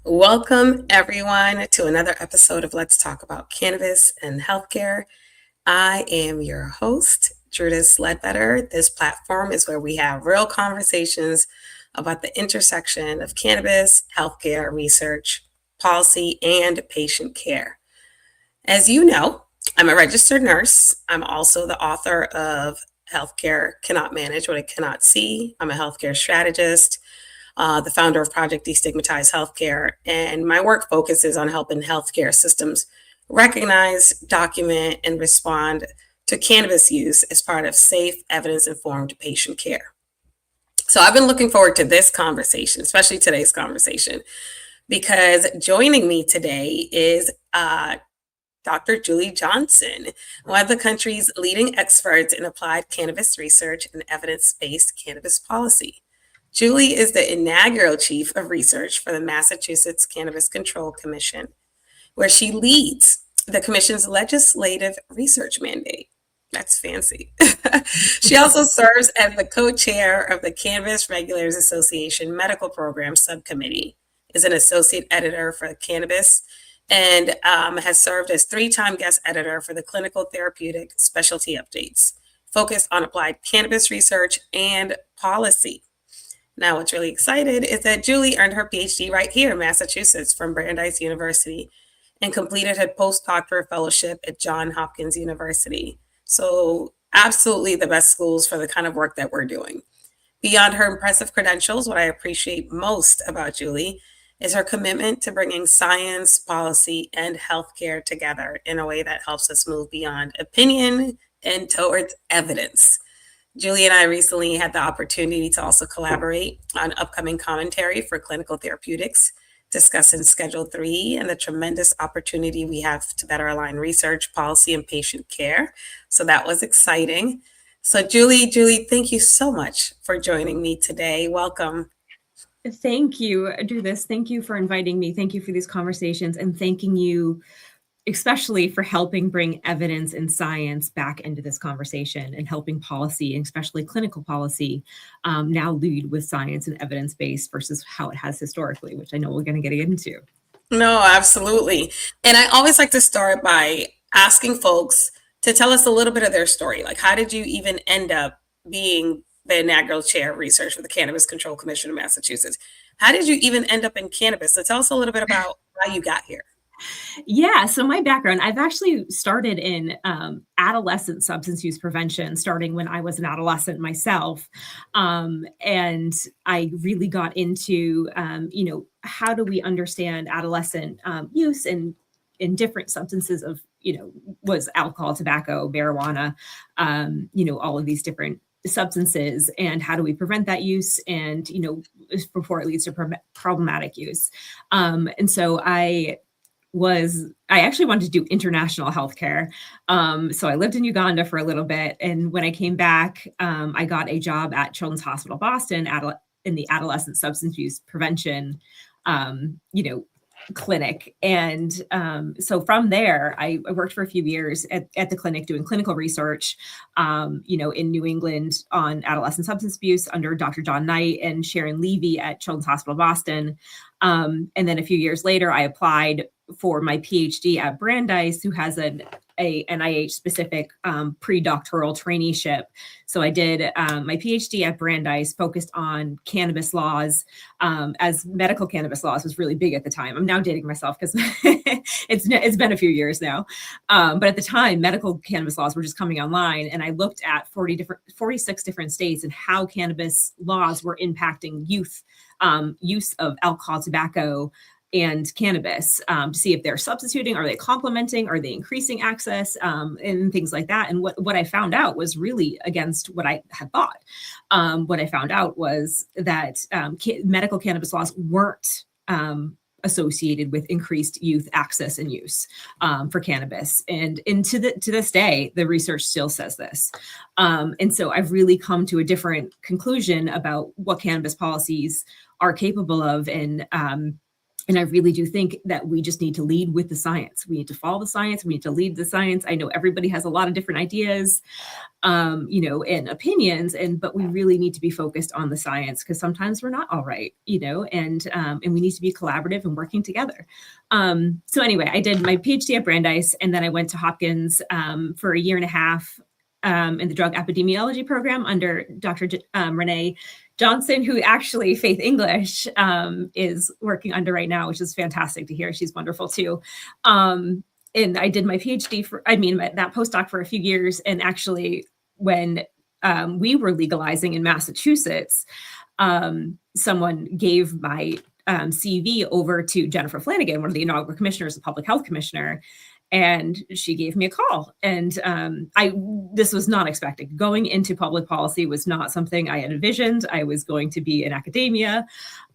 Welcome, everyone, to another episode of Let's Talk About Cannabis and Healthcare. I am your host, Drudys. This platform is where we have real conversations about the intersection of cannabis, healthcare, research, policy, and patient care. As you know, I'm a registered nurse. I'm also the author of Healthcare Cannot Manage What It Cannot See. I'm a healthcare strategist, the founder of Project Destigmatize Healthcare, and my work focuses on helping healthcare systems recognize, document, and respond to cannabis use as part of safe, evidence-informed patient care. So I've been looking forward to this conversation, especially today's conversation, because joining me today is Dr. Julie Johnson, one of the country's leading experts in applied cannabis research and evidence-based cannabis policy. Julie is the inaugural chief of research for the Massachusetts Cannabis Control Commission, where she leads the commission's legislative research mandate. That's fancy. She also serves as the co-chair of the Cannabis Regulators Association Medical Program Subcommittee, is an associate editor for Cannabis, and has served as three-time guest editor for the Clinical Therapeutic Specialty Updates, focused on applied cannabis research and policy. Now, what's really exciting is that Julie earned her PhD right here in Massachusetts from Brandeis University and completed her postdoctoral fellowship at Johns Hopkins University. So absolutely the best schools for the kind of work that we're doing. Beyond her impressive credentials, what I appreciate most about Julie is her commitment to bringing science, policy, and healthcare together in a way that helps us move beyond opinion and towards evidence. Julie and I recently had the opportunity to also collaborate on upcoming commentary for clinical therapeutics, discussing Schedule 3 and the tremendous opportunity we have to better align research, policy, and patient care. So that was exciting. So Julie, thank you so much for joining me today. Welcome. Thank you, Drudys. Thank you for inviting me. Thank you for these conversations, and thanking you especially for helping bring evidence and science back into this conversation and helping policy, and especially clinical policy, now lead with science and evidence-based versus how it has historically, which I know we're going to get into. No, absolutely. And I always like to start by asking folks to tell us a little bit of their story. Like, how did you even end up being the inaugural chair of research for the Cannabis Control Commission of Massachusetts? How did you even end up in cannabis? So tell us a little bit about how you got here. Yeah, so my background, I've actually started in adolescent substance use prevention, starting when I was an adolescent myself. And I really got into, how do we understand adolescent use in different substances of, was alcohol, tobacco, marijuana, all of these different substances, and how do we prevent that use, and, before it leads to problematic use. And so I actually wanted to do international healthcare. So I lived in Uganda for a little bit. And when I came back, I got a job at Children's Hospital Boston in the adolescent substance use prevention, clinic. And so from there, I worked for a few years at the clinic doing clinical research, in New England on adolescent substance abuse under Dr. John Knight and Sharon Levy at Children's Hospital Boston. And then a few years later, I applied for my PhD at Brandeis, who has a NIH-specific pre-doctoral traineeship. So I did my PhD at Brandeis, focused on cannabis laws, as medical cannabis laws was really big at the time. I'm now dating myself because it's been a few years now. But at the time, medical cannabis laws were just coming online, and I looked at 46 different states and how cannabis laws were impacting youth use of alcohol, tobacco, and cannabis, to see if they're substituting, are they complementing, are they increasing access, and things like that. And what I found out was really against what I had thought. What I found out was that medical cannabis laws weren't associated with increased youth access and use for cannabis. And to this day, the research still says this. And so I've really come to a different conclusion about what cannabis policies are capable of, and And I really do think that we just need to lead with the science. We need to follow the science. We need to lead the science. I know everybody has a lot of different ideas, and opinions, but we really need to be focused on the science, because sometimes we're not all right, and we need to be collaborative and working together. So anyway, I did my PhD at Brandeis, and then I went to Hopkins for a year and a half in the drug epidemiology program under Dr. Renee Johnson, who actually Faith English is working under right now, which is fantastic to hear. She's wonderful too. And I did my PhD that postdoc for a few years. And actually, when we were legalizing in Massachusetts, someone gave my CV over to Jennifer Flanagan, one of the inaugural commissioners, the public health commissioner. And she gave me a call. And this was not expected. Going into public policy was not something I had envisioned. I was going to be in academia.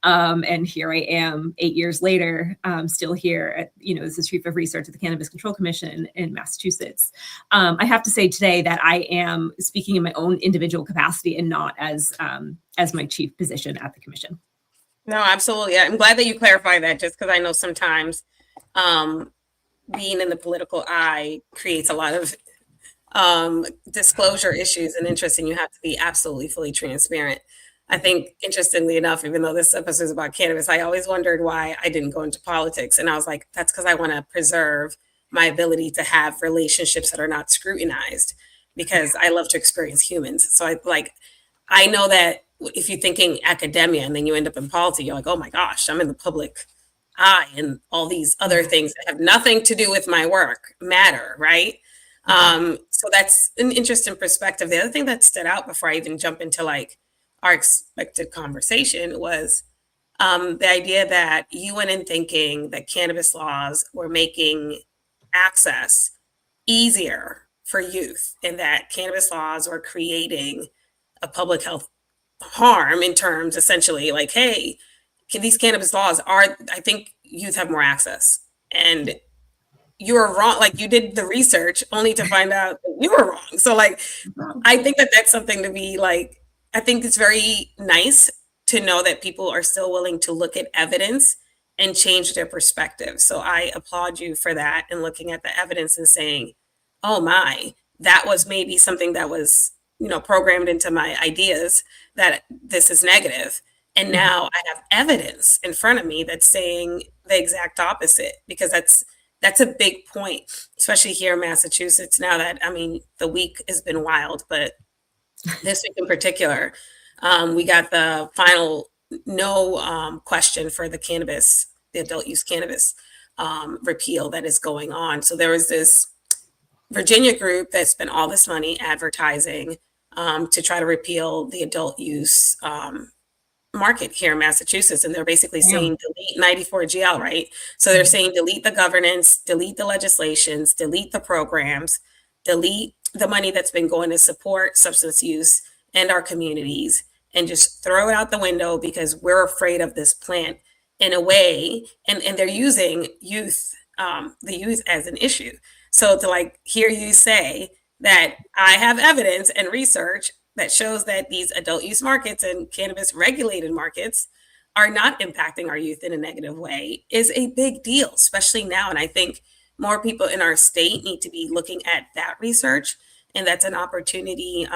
And here I am 8 years later, still here as the chief of research at the Cannabis Control Commission in Massachusetts. I have to say today that I am speaking in my own individual capacity and not as my chief position at the commission. No, absolutely. I'm glad that you clarify that, just because I know sometimes being in the political eye creates a lot of disclosure issues and interest, and you have to be absolutely fully transparent. I think, interestingly enough, even though this episode is about cannabis, I always wondered why I didn't go into politics. And I was like, that's because I want to preserve my ability to have relationships that are not scrutinized, because I love to experience humans. So I know that if you're thinking academia and then you end up in politics, you're like, oh my gosh, I'm in the public eye, and all these other things that have nothing to do with my work matter, right? So that's an interesting perspective. The other thing that stood out before I even jump into our expected conversation was the idea that you went in thinking that cannabis laws were making access easier for youth, and that cannabis laws were creating a public health harm in terms, essentially, like, hey, these cannabis laws I think youth have more access. And you were wrong. Like, you did the research only to find out that you were wrong. So I think that that's something to be I think it's very nice to know that people are still willing to look at evidence and change their perspective. So I applaud you for that, and looking at the evidence and saying, oh my, that was maybe something that was, programmed into my ideas, that this is negative. And now I have evidence in front of me that's saying the exact opposite, because that's a big point, especially here in Massachusetts. Now that, the week has been wild, but this week in particular, we got the final no question for the adult use cannabis repeal that is going on. So there was this Virginia group that spent all this money advertising to try to repeal the adult use market here in Massachusetts. And they're basically saying delete 94GL, right? So they're saying delete the governance, delete the legislations, delete the programs, delete the money that's been going to support substance use and our communities, and just throw it out the window because we're afraid of this plant in a way. And they're using the youth as an issue. So to hear you say that I have evidence and research that shows that these adult use markets and cannabis regulated markets are not impacting our youth in a negative way is a big deal, especially now. And I think more people in our state need to be looking at that research. And that's an opportunity.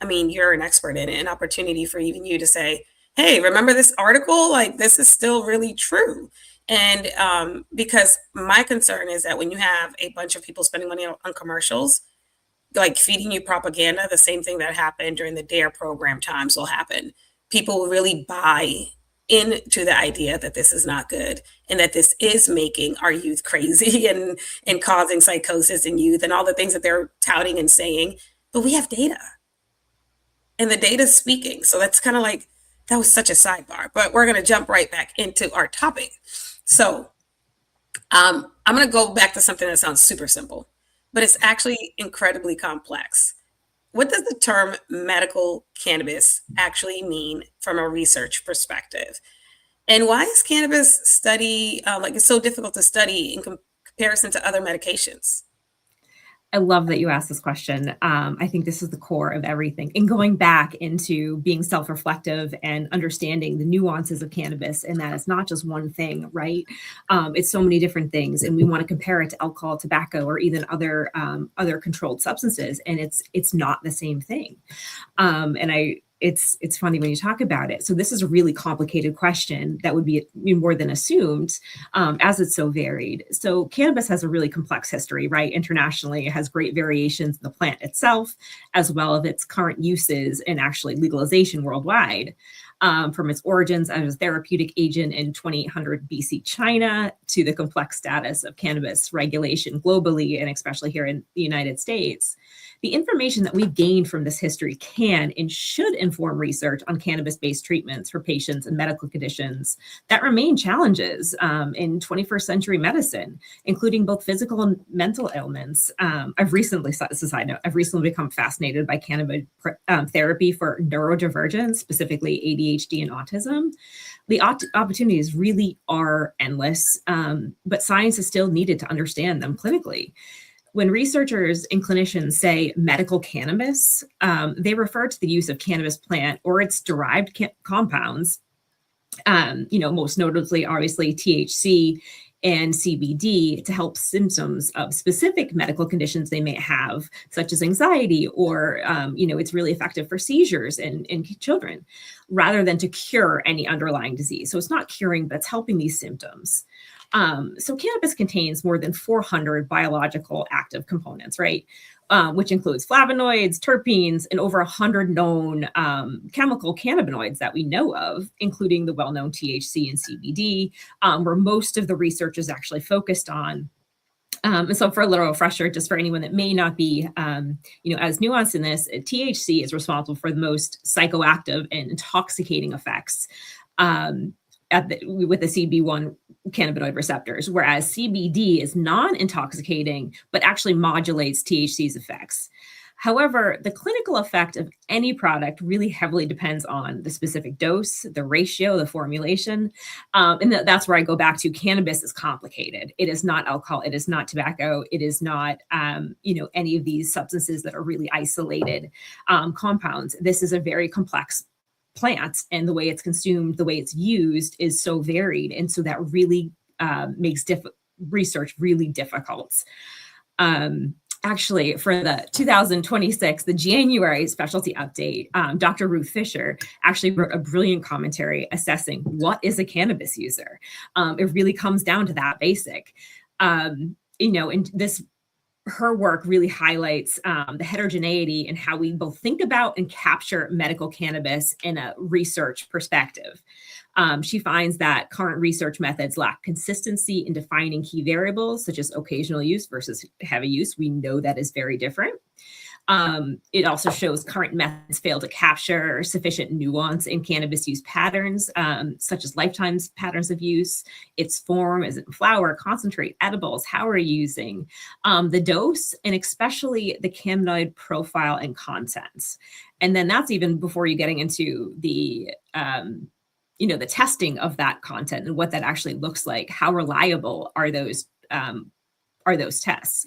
You're an expert in it, an opportunity for even you to say, hey, remember this article? This is still really true. And because my concern is that when you have a bunch of people spending money on commercials, feeding you propaganda, the same thing that happened during the DARE program times will happen. People will really buy into the idea that this is not good, and that this is making our youth crazy and causing psychosis in youth and all the things that they're touting and saying. But we have data, and the data is speaking. So that's kind of that was such a sidebar, but we're going to jump right back into our topic. So I'm going to go back to something that sounds super simple, but it's actually incredibly complex. What does the term medical cannabis actually mean from a research perspective? And why is cannabis study, it's so difficult to study in comparison to other medications? I love that you asked this question. I think this is the core of everything. And going back into being self-reflective and understanding the nuances of cannabis, and that it's not just one thing, right? It's so many different things, and we want to compare it to alcohol, tobacco, or even other controlled substances, and it's not the same thing. And it's funny when you talk about it. So this is a really complicated question that would be more than assumed, as it's so varied. So cannabis has a really complex history, right? Internationally, it has great variations in the plant itself, as well as its current uses and actually legalization worldwide. From its origins as a therapeutic agent in 2800 BC China to the complex status of cannabis regulation globally, and especially here in the United States. The information that we've gained from this history can and should inform research on cannabis-based treatments for patients and medical conditions that remain challenges in 21st century medicine, including both physical and mental ailments. I've recently become fascinated by cannabis therapy for neurodivergence, specifically ADHD and autism. The opportunities really are endless, but science is still needed to understand them clinically. When researchers and clinicians say medical cannabis, they refer to the use of cannabis plant or its derived compounds, most notably, obviously, THC and CBD to help symptoms of specific medical conditions they may have, such as anxiety, or, it's really effective for seizures in children, rather than to cure any underlying disease. So it's not curing, but it's helping these symptoms. So cannabis contains more than 400 biological active components, right? Which includes flavonoids, terpenes, and over 100 known chemical cannabinoids that we know of, including the well-known THC and CBD, where most of the research is actually focused on. And so for a little refresher, just for anyone that may not be, as nuanced in this, THC is responsible for the most psychoactive and intoxicating effects with the CB1 cannabinoid receptors, whereas CBD is non-intoxicating, but actually modulates THC's effects. However, the clinical effect of any product really heavily depends on the specific dose, the ratio, the formulation. And that's where I go back to cannabis is complicated. It is not alcohol. It is not tobacco. It is not, any of these substances that are really isolated compounds. This is a very complex plant, and the way it's consumed, the way it's used is so varied. And so that really makes research really difficult. Actually, for the 2026, the January specialty update, Dr. Ruth Fisher actually wrote a brilliant commentary assessing what is a cannabis user. It really comes down to that basic. And this her work really highlights the heterogeneity in how we both think about and capture medical cannabis in a research perspective. She finds that current research methods lack consistency in defining key variables, such as occasional use versus heavy use. We know that is very different. It also shows current methods fail to capture sufficient nuance in cannabis use patterns, such as lifetime patterns of use, its form, is it flower, concentrate, edibles, how are you using, the dose, and especially the cannabinoid profile and contents. And then that's even before you getting into the testing of that content and what that actually looks like. How reliable are those tests?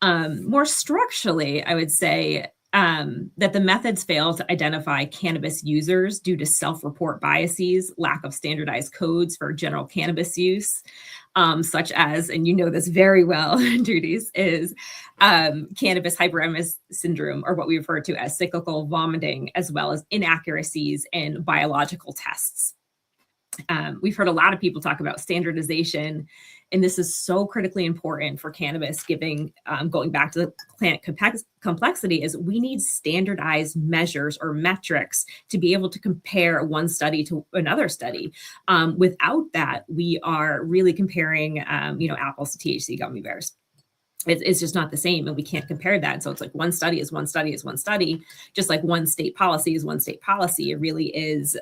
More structurally, I would say that the methods fail to identify cannabis users due to self-report biases, lack of standardized codes for general cannabis use, such as, and you know this very well, Drudys, is cannabis hyperemesis syndrome, or what we refer to as cyclical vomiting, as well as inaccuracies in biological tests. We've heard a lot of people talk about standardization, and this is so critically important for cannabis, going back to the plant complexity, is we need standardized measures or metrics to be able to compare one study to another study. Without that, we are really comparing, apples to THC gummy bears. It's just not the same, and we can't compare that. So it's like one study is one study is one study, just like one state policy is one state policy. It really is,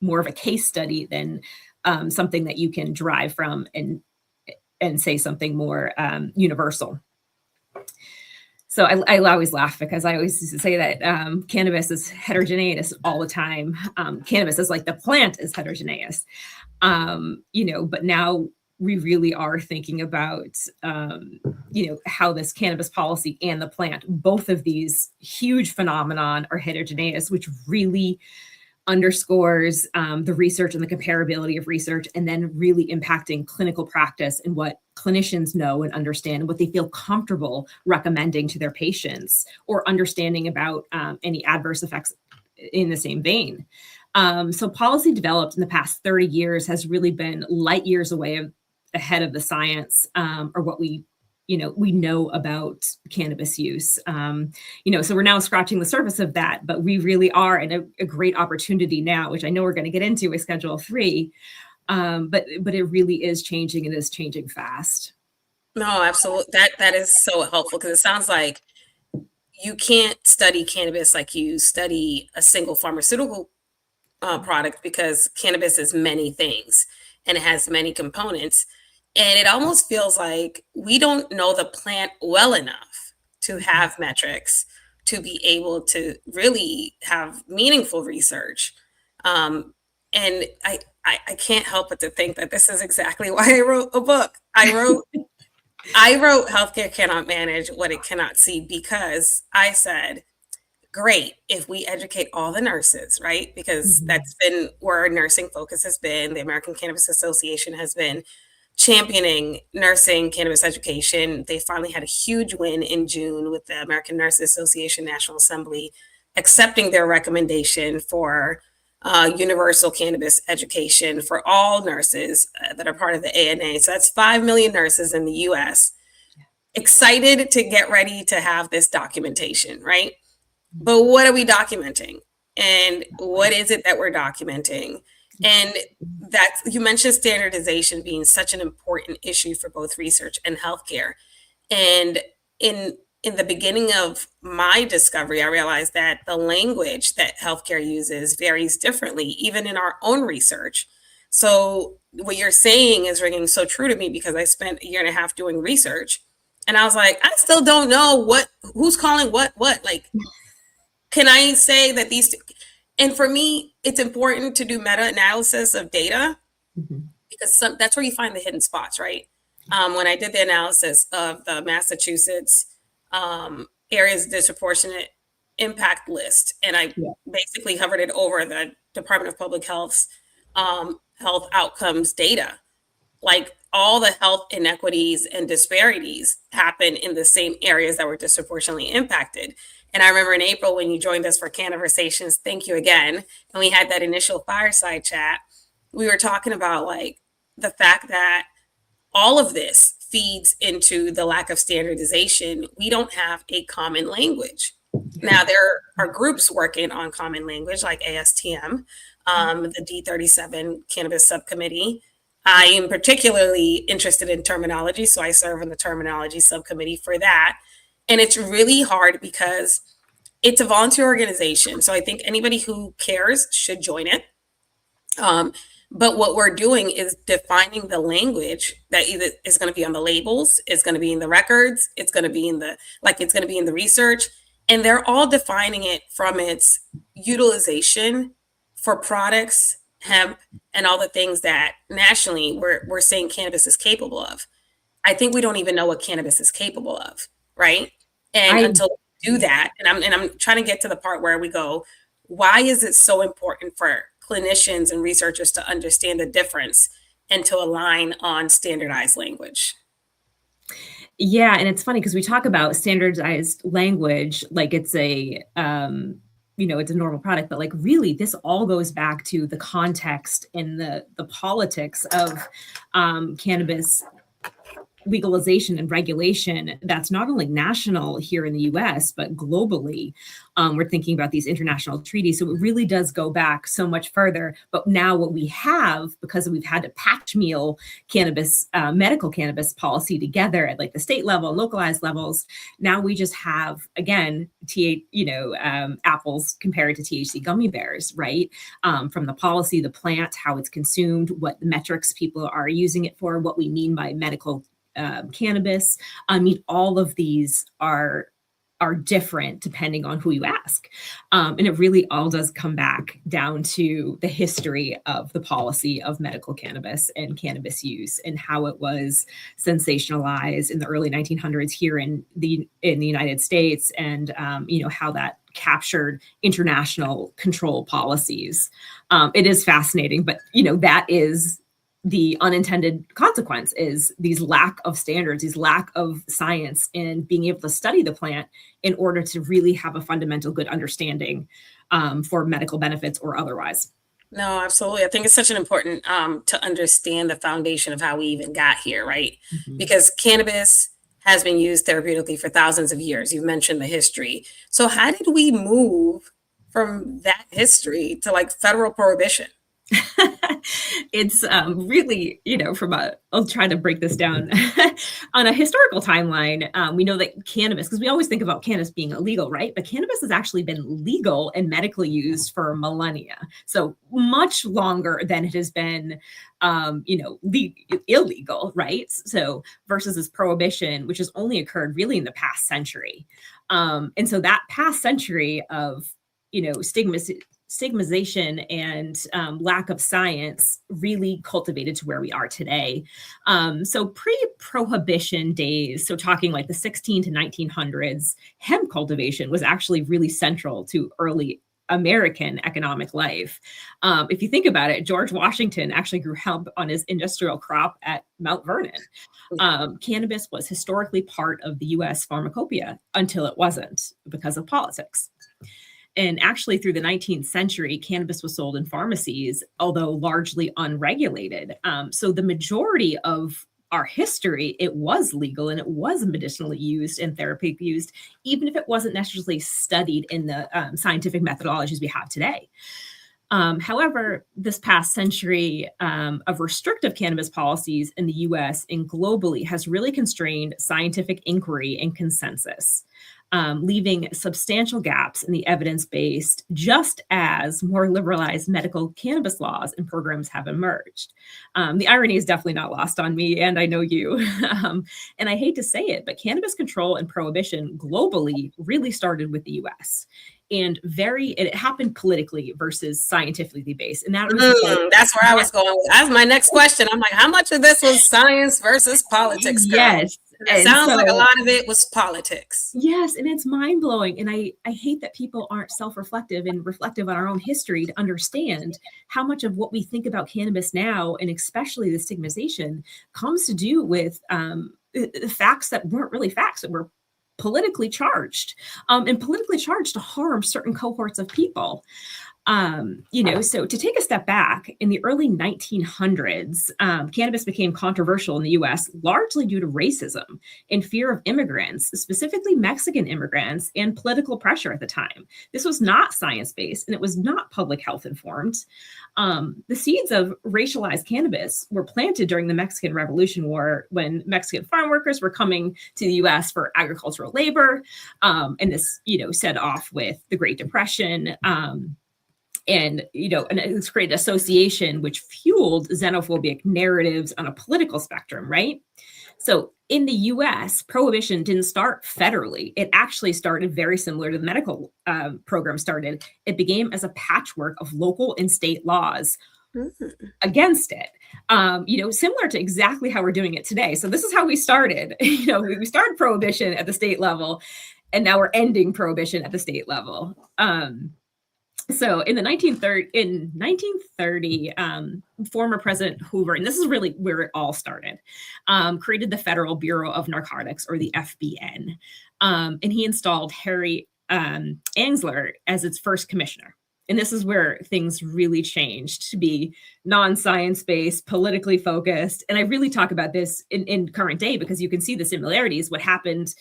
more of a case study than something that you can derive from and say something more universal. So I always laugh because I always used to say that cannabis is heterogeneous all the time. Cannabis is like the plant is heterogeneous, but now we really are thinking about, how this cannabis policy and the plant, both of these huge phenomenon are heterogeneous, which really underscores the research and the comparability of research, and then really impacting clinical practice and what clinicians know and understand, and what they feel comfortable recommending to their patients, or understanding about any adverse effects in the same vein. So policy developed in the past 30 years has really been light years ahead of the science, or what we know about cannabis use. So we're now scratching the surface of that, but we really are in a great opportunity now, which I know we're going to get into with Schedule 3. But it really is changing, and is changing fast. No, absolutely. That is so helpful, because it sounds like you can't study cannabis like you study a single pharmaceutical product, because cannabis is many things and it has many components. And it almost feels like we don't know the plant well enough to have metrics to be able to really have meaningful research. And I can't help but to think that this is exactly why I wrote a book. I wrote Healthcare Cannot Manage What It Cannot See, because I said, great if we educate all the nurses, right? Because Mhm. that's been where our nursing focus has been. The American Cannabis Association has been championing nursing cannabis education. They finally had a huge win in June with the American Nurses Association National Assembly accepting their recommendation for universal cannabis education for all nurses that are part of the ANA. So that's 5 million nurses in the US excited to get ready to have this documentation, right? But what are we documenting? And what is it that we're documenting? And that you mentioned standardization being such an important issue for both research and healthcare. And in the beginning of my discovery, I realized that the language that healthcare uses varies differently, even in our own research. So what you're saying is ringing so true to me, because I spent a year and a half doing research, and I was like, I still don't know who's calling what. Like, can I say that these two? And for me, it's important to do meta-analysis of data, Mhm. because that's where you find the hidden spots, right? When I did the analysis of the Massachusetts areas disproportionate impact list, and I Yeah. basically hovered it over the Department of Public Health's health outcomes data, like all the health inequities and disparities happen in the same areas that were disproportionately impacted. And I remember in April when you joined us for Conversations, thank you again, and we had that initial fireside chat, we were talking about like the fact that all of this feeds into the lack of standardization. We don't have a common language. Now, there are groups working on common language like ASTM, the D37 Cannabis Subcommittee. I am particularly interested in terminology, so I serve on the terminology subcommittee for that. And it's really hard because it's a volunteer organization. So I think anybody who cares should join it. Um, but what we're doing is defining the language that either is going to be on the labels, it's going to be in the records, it's going to be in it's going to be in the research, and they're all defining it from its utilization for products, hemp, and all the things that nationally we're saying cannabis is capable of. I think we don't even know what cannabis is capable of, right? And I until we do that, and I'm trying to get to the part where we go, why is it so important for clinicians and researchers to understand the difference and to align on standardized language? Yeah, and it's funny because we talk about standardized language like it's it's a normal product, but like really, this all goes back to the context and the politics of cannabis legalization and regulation that's not only national here in the US, but globally. We're thinking about these international treaties. So it really does go back so much further. But now, what we have, because we've had to patch meal cannabis, medical cannabis policy together at like the state level, localized levels, now we just have, again, apples compared to THC gummy bears, right? From the policy, the plant, how it's consumed, what metrics people are using it for, what we mean by medical cannabis. I mean, all of these are are different depending on who you ask. And it really all does come back down to the history of the policy of medical cannabis and cannabis use, and how it was sensationalized in the early 1900s here in the United States, and how that captured international control policies. It is fascinating, but that is the unintended consequence, is these lack of standards, these lack of science, and being able to study the plant in order to really have a fundamental good understanding for medical benefits or otherwise. No, absolutely. I think it's such an important to understand the foundation of how we even got here, right? Mm-hmm. Because cannabis has been used therapeutically for thousands of years. You mentioned the history. So how did we move from that history to like federal prohibition? It's really, I'll try to break this down on a historical timeline. We know that cannabis, because we always think about cannabis being illegal, right? But cannabis has actually been legal and medically used for millennia. So much longer than it has been, illegal, right? So versus this prohibition, which has only occurred really in the past century. And so that past century of, stigmatization and lack of science really cultivated to where we are today. So pre-prohibition days, so talking like the 16 to 1900s, hemp cultivation was actually really central to early American economic life. If you think about it, George Washington actually grew hemp on his industrial crop at Mount Vernon. Cannabis was historically part of the US pharmacopoeia until it wasn't, because of politics. And actually, through the 19th century, cannabis was sold in pharmacies, although largely unregulated. So the majority of our history, it was legal and it was medicinally used and therapeutic used, even if it wasn't necessarily studied in the scientific methodologies we have today. However, this past century of restrictive cannabis policies in the US and globally has really constrained scientific inquiry and consensus, leaving substantial gaps in the evidence-based, just as more liberalized medical cannabis laws and programs have emerged. The irony is definitely not lost on me, and I know you. And I hate to say it, but cannabis control and prohibition globally really started with the US. And it happened politically versus scientifically based. And that was that's where I was going. That's my next question. I'm like, how much of this was science versus politics? Girl? Yes. It sounds like a lot of it was politics. Yes, and it's mind-blowing. And I hate that people aren't self-reflective and reflective on our own history to understand how much of what we think about cannabis now, and especially the stigmatization, comes to do with facts that weren't really facts, that were politically charged, and politically charged to harm certain cohorts of people. So to take a step back, in the early 1900s, cannabis became controversial in the US largely due to racism and fear of immigrants, specifically Mexican immigrants, and political pressure at the time. This was not science-based and it was not public health informed. The seeds of racialized cannabis were planted during the Mexican Revolution War, when Mexican farm workers were coming to the US for agricultural labor. And this, set off with the Great Depression. And it's created association, which fueled xenophobic narratives on a political spectrum, right? So in the US, prohibition didn't start federally. It actually started very similar to the medical program started. It began as a patchwork of local and state laws against it, similar to exactly how we're doing it today. So this is how we started. We started prohibition at the state level, and now we're ending prohibition at the state level. So in 1930, former President Hoover, and this is really where it all started, created the Federal Bureau of Narcotics, or the FBN. And he installed Harry Ansler as its first commissioner. And this is where things really changed to be non-science-based, politically focused. And I really talk about this in current day because you can see the similarities, what happened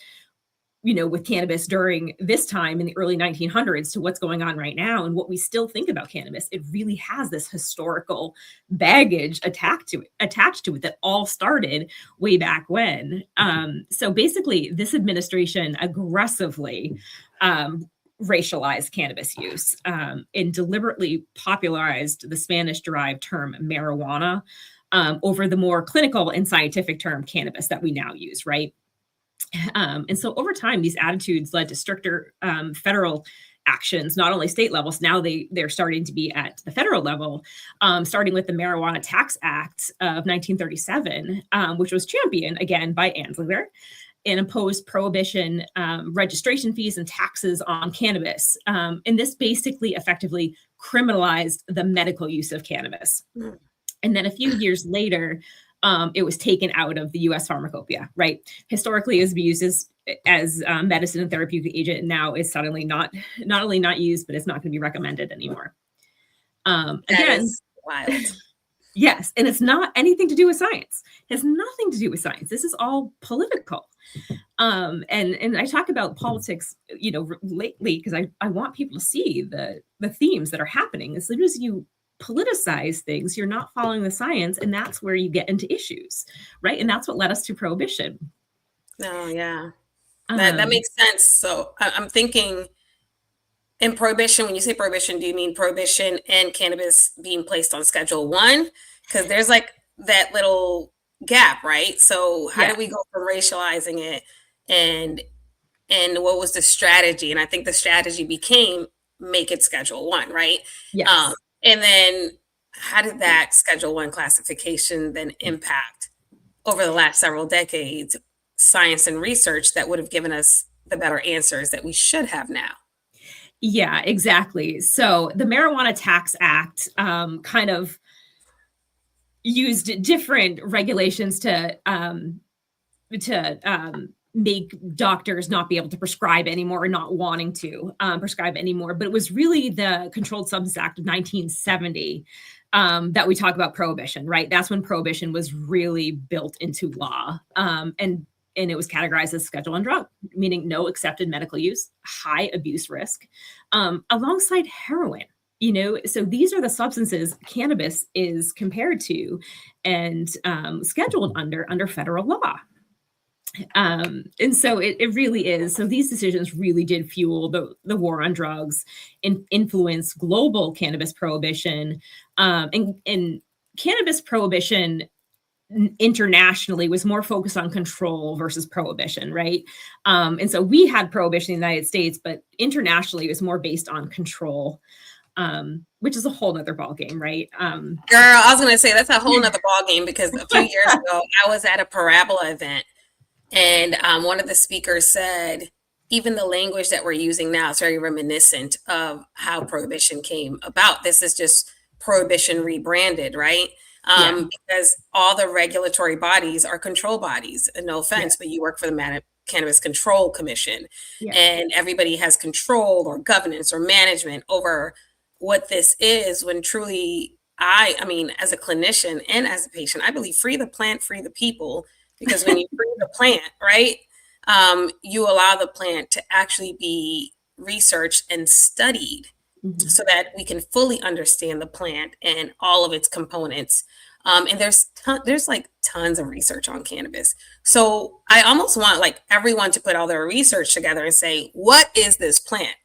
with cannabis during this time in the early 1900s to what's going on right now and what we still think about cannabis. It really has this historical baggage attached to it that all started way back when. So basically, this administration aggressively racialized cannabis use and deliberately popularized the Spanish-derived term marijuana over the more clinical and scientific term cannabis that we now use, right? And so over time, these attitudes led to stricter federal actions, not only state levels. Now they're starting to be at the federal level, starting with the Marijuana Tax Act of 1937, which was championed again by Anslinger and imposed prohibition, registration fees, and taxes on cannabis. And this basically effectively criminalized the medical use of cannabis. Mm. And then a few years later, it was taken out of the U.S. pharmacopoeia, right? Historically, it was used as medicine and therapeutic agent. Now it's suddenly not only not used, but it's not going to be recommended anymore. That Again, is wild. yes, and it's not anything to do with science. It has nothing to do with science. This is all political. And I talk about politics, lately, because I want people to see the themes that are happening. As soon as you politicize things, you're not following the science, and that's where you get into issues, right? And that's what led us to prohibition. No, yeah. That makes sense. So I'm thinking in prohibition, when you say prohibition, do you mean prohibition and cannabis being placed on Schedule 1? Because there's like that little gap, right? So how Yeah. do we go from racializing it and what was the strategy? And I think the strategy became make it Schedule 1, right? Yes. And then how did that Schedule 1 classification then impact over the last several decades science and research that would have given us the better answers that we should have now? Yeah, exactly. So the Marijuana Tax Act kind of used different regulations to make doctors not be able to prescribe anymore or not wanting to prescribe anymore. But it was really the Controlled Substance Act of 1970 that we talk about prohibition, right? That's when prohibition was really built into law. And it was categorized as Schedule 1 drug, meaning no accepted medical use, high abuse risk, alongside heroin. So these are the substances cannabis is compared to and scheduled under federal law. And so it really is. So these decisions really did fuel the war on drugs and influence global cannabis prohibition. And cannabis prohibition internationally was more focused on control versus prohibition, right? And so we had prohibition in the United States, but internationally it was more based on control, which is a whole nother ballgame, right? Girl, I was going to say that's a whole nother ballgame because a few years ago I was at a Parabola event and one of the speakers said, even the language that we're using now is very reminiscent of how prohibition came about. This is just prohibition rebranded, right? Yeah. Because all the regulatory bodies are control bodies. And no Yeah. offense, but you work for the Cannabis Control Commission, Yeah. and everybody has control or governance or management over what this is. When truly, I mean, as a clinician and as a patient, I believe free the plant, free the people. Because when you free the plant, right, you allow the plant to actually be researched and studied so that we can fully understand the plant and all of its components. And there's like tons of research on cannabis. So I almost want like everyone to put all their research together and say, what is this plant?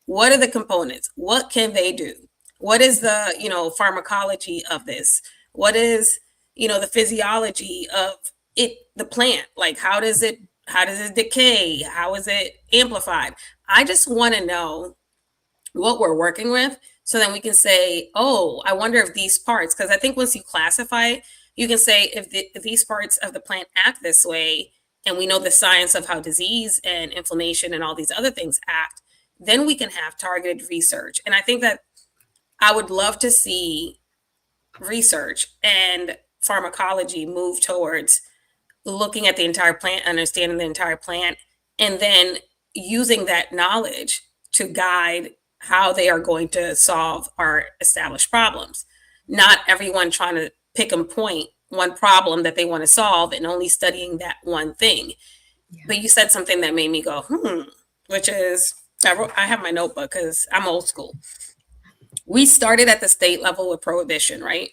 What are the components? What can they do? What is the, pharmacology of this? What is, the physiology of the plant? Like how does it decay? How is it amplified? I just want to know what we're working with so then we can say, oh, I wonder if these parts, because I think once you classify it, you can say if these parts of the plant act this way, and we know the science of how disease and inflammation and all these other things act, then we can have targeted research. And I think that I would love to see research and pharmacology move towards looking at the entire plant, understanding the entire plant, and then using that knowledge to guide how they are going to solve our established problems. Not everyone trying to pick and point one problem that they want to solve and only studying that one thing. Yeah. But you said something that made me go, which is, I have my notebook because I'm old school. We started at the state level with prohibition, right?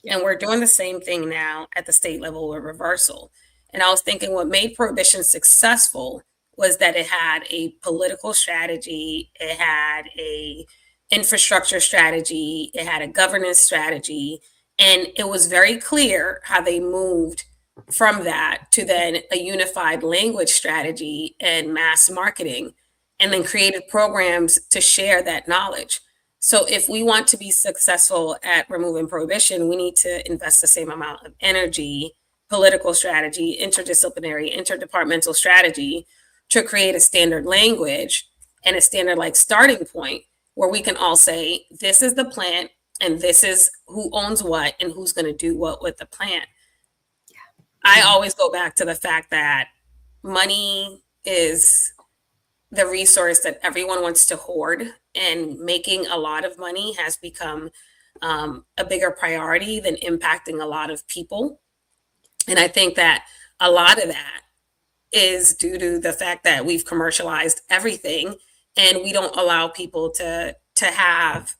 Yeah. And we're doing the same thing now at the state level with reversal. And I was thinking what made prohibition successful was that it had a political strategy, it had a infrastructure strategy, it had a governance strategy, and it was very clear how they moved from that to then a unified language strategy and mass marketing, and then created programs to share that knowledge. So if we want to be successful at removing prohibition, we need to invest the same amount of energy, political strategy, interdisciplinary, interdepartmental strategy to create a standard language and a standard like starting point where we can all say, this is the plant and this is who owns what and who's going to do what with the plant. I Yeah. always go back to the fact that money is the resource that everyone wants to hoard, and making a lot of money has become a bigger priority than impacting a lot of people. And I think that a lot of that is due to the fact that we've commercialized everything and we don't allow people to have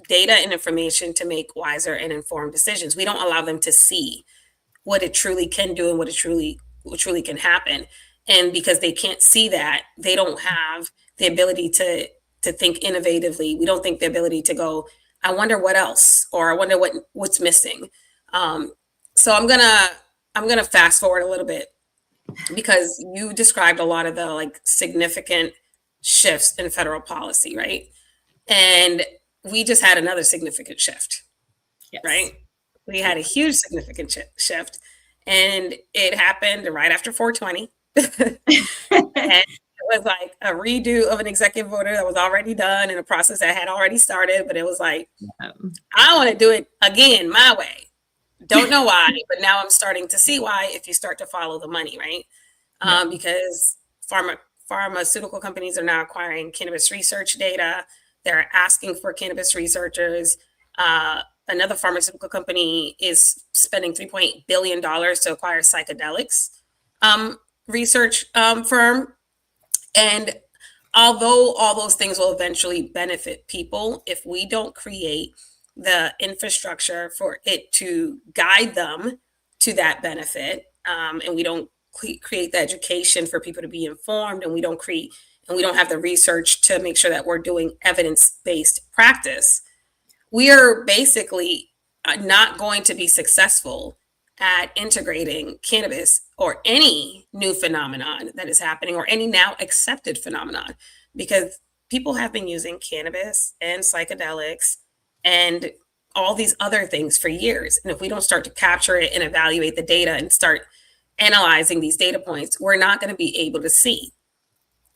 data and information to make wiser and informed decisions. We don't allow them to see what it truly can do and what truly can happen. And because they can't see that, they don't have the ability to think innovatively. We don't think the ability to go, I wonder what else, or I wonder what's missing. Um, so I'm gonna fast forward a little bit because you described a lot of the like significant shifts in federal policy, right? And we just had another significant shift, Yes. right? We had a huge significant shift, and it happened right after 420. And it was like a redo of an executive order that was already done in a process that had already started, but it was like, Um, I want to do it again my way. Don't know why, but now I'm starting to see why if you start to follow the money, right? yeah. Because pharmaceutical companies are now acquiring cannabis research data. They're asking for cannabis researchers. Another pharmaceutical company is spending $3.8 billion to acquire psychedelics research firm. And although all those things will eventually benefit people, if we don't create the infrastructure for it to guide them to that benefit, and we don't create the education for people to be informed, and we don't have the research to make sure that we're doing evidence-based practice, we are basically not going to be successful at integrating cannabis or any new phenomenon that is happening or any now accepted phenomenon, because people have been using cannabis and psychedelics and all these other things for years. And if we don't start to capture it and evaluate the data and start analyzing these data points, we're not going to be able to see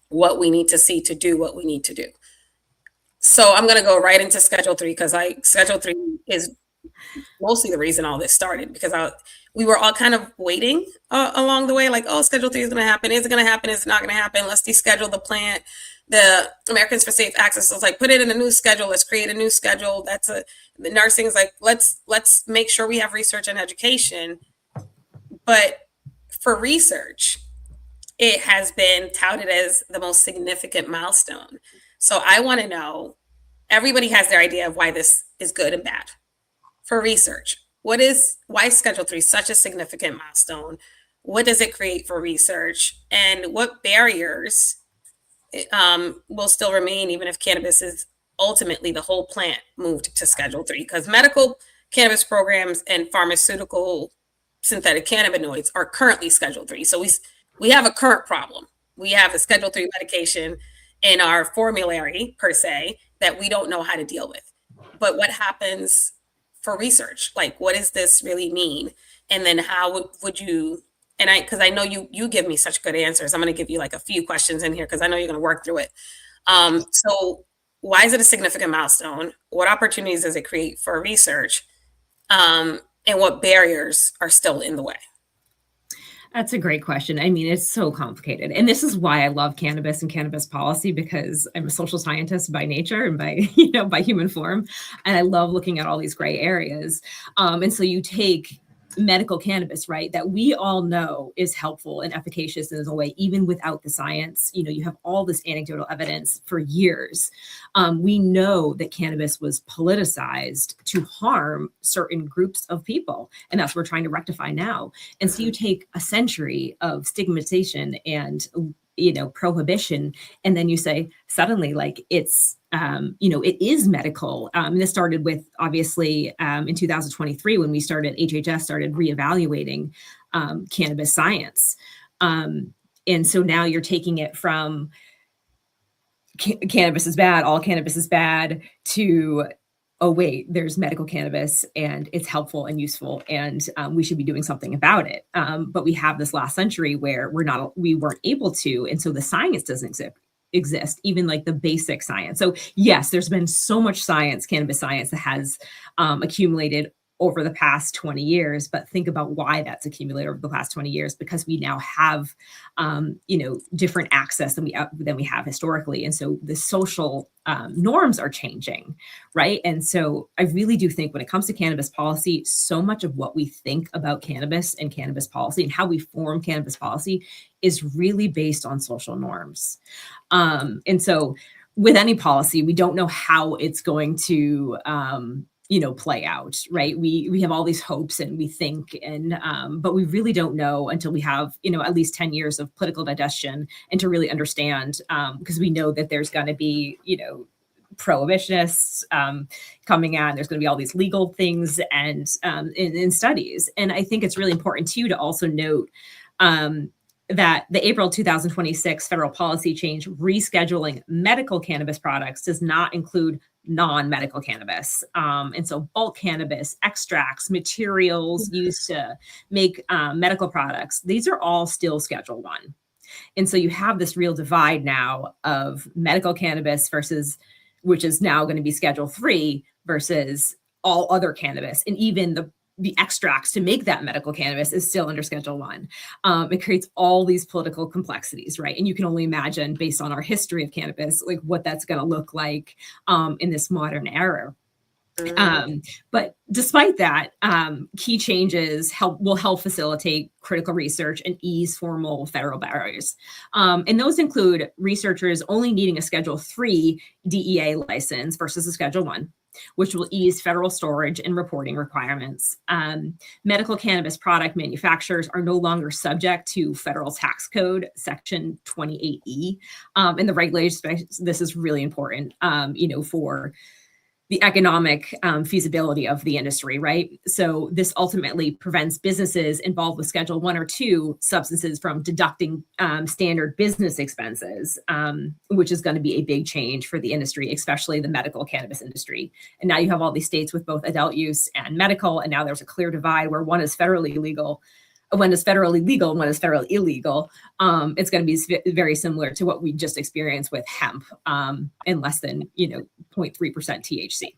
what we need to see to do what we need to do. So I'm going to go right into Schedule 3 because Schedule 3 is mostly the reason all this started, because we were all kind of waiting along the way, like, oh, Schedule 3 is going to happen. Is it going to happen? Is it not going to happen? Let's deschedule the plant. The Americans for Safe Access was like, put it in a new schedule. Let's create a new schedule. The nursing is like, let's make sure we have research and education. But for research, it has been touted as the most significant milestone. So I want to know, everybody has their idea of why this is good and bad. For research, why is Schedule 3 such a significant milestone? What does it create for research? And what barriers will still remain even if cannabis is ultimately the whole plant moved to Schedule 3? Because medical cannabis programs and pharmaceutical synthetic cannabinoids are currently Schedule 3. So we have a current problem. We have a Schedule 3 medication in our formulary, per se, that we don't know how to deal with. But what happens for research? Like, what does this really mean? And then how would you, because I know you give me such good answers, I'm going to give you like a few questions in here because I know you're going to work through it. So why is it a significant milestone? What opportunities does it create for research? And what barriers are still in the way? That's a great question. I mean, it's so complicated. And this is why I love cannabis and cannabis policy, because I'm a social scientist by nature and by, by human form. And I love looking at all these gray areas. And so you take medical cannabis, right, that we all know is helpful and efficacious in a way, even without the science. You have all this anecdotal evidence for years. We know that cannabis was politicized to harm certain groups of people, and that's what we're trying to rectify now. And so you take a century of stigmatization and prohibition, and then you say suddenly, like, it's it is medical. And this started with, obviously, in 2023 when HHS started reevaluating cannabis science. And so now you're taking it from cannabis is bad, all cannabis is bad, to, oh wait, there's medical cannabis and it's helpful and useful, and we should be doing something about it. But we have this last century where we weren't able to, and so the science doesn't exist, even like the basic science. So yes, there's been so much science, cannabis science, that has accumulated over the past 20 years, but think about why that's accumulated over the past 20 years, because we now have, different access than we have historically. And so the social norms are changing, right? And so I really do think when it comes to cannabis policy, so much of what we think about cannabis and cannabis policy and how we form cannabis policy is really based on social norms. And so with any policy, we don't know how it's going to, play out, right? We have all these hopes and we think, and but we really don't know until we have, at least 10 years of political digestion and to really understand, because we know that there's going to be, prohibitionists coming out. There's going to be all these legal things and in studies. And I think it's really important too to also note that the April 2026 federal policy change rescheduling medical cannabis products does not include non-medical cannabis. And so bulk cannabis, extracts, materials used to make medical products, these are all still Schedule 1. And so you have this real divide now of medical cannabis versus, which is now going to be Schedule 3, versus all other cannabis. And even the extracts to make that medical cannabis is still under Schedule 1. It creates all these political complexities, right? And you can only imagine, based on our history of cannabis, like what that's going to look like in this modern era. But despite that, key changes will help facilitate critical research and ease formal federal barriers. And those include researchers only needing a Schedule 3 DEA license versus a Schedule 1, which will ease federal storage and reporting requirements. Medical cannabis product manufacturers are no longer subject to federal tax code section 28E. And the regulations, this is really important, for the economic feasibility of the industry, right? So this ultimately prevents businesses involved with Schedule 1 or 2 substances from deducting standard business expenses, which is going to be a big change for the industry, especially the medical cannabis industry. And now you have all these states with both adult use and medical, and now there's a clear divide where one is federally legal, one is federally legal, and one is federally illegal. It's going to be very similar to what we just experienced with hemp, in less than 0.3% THC.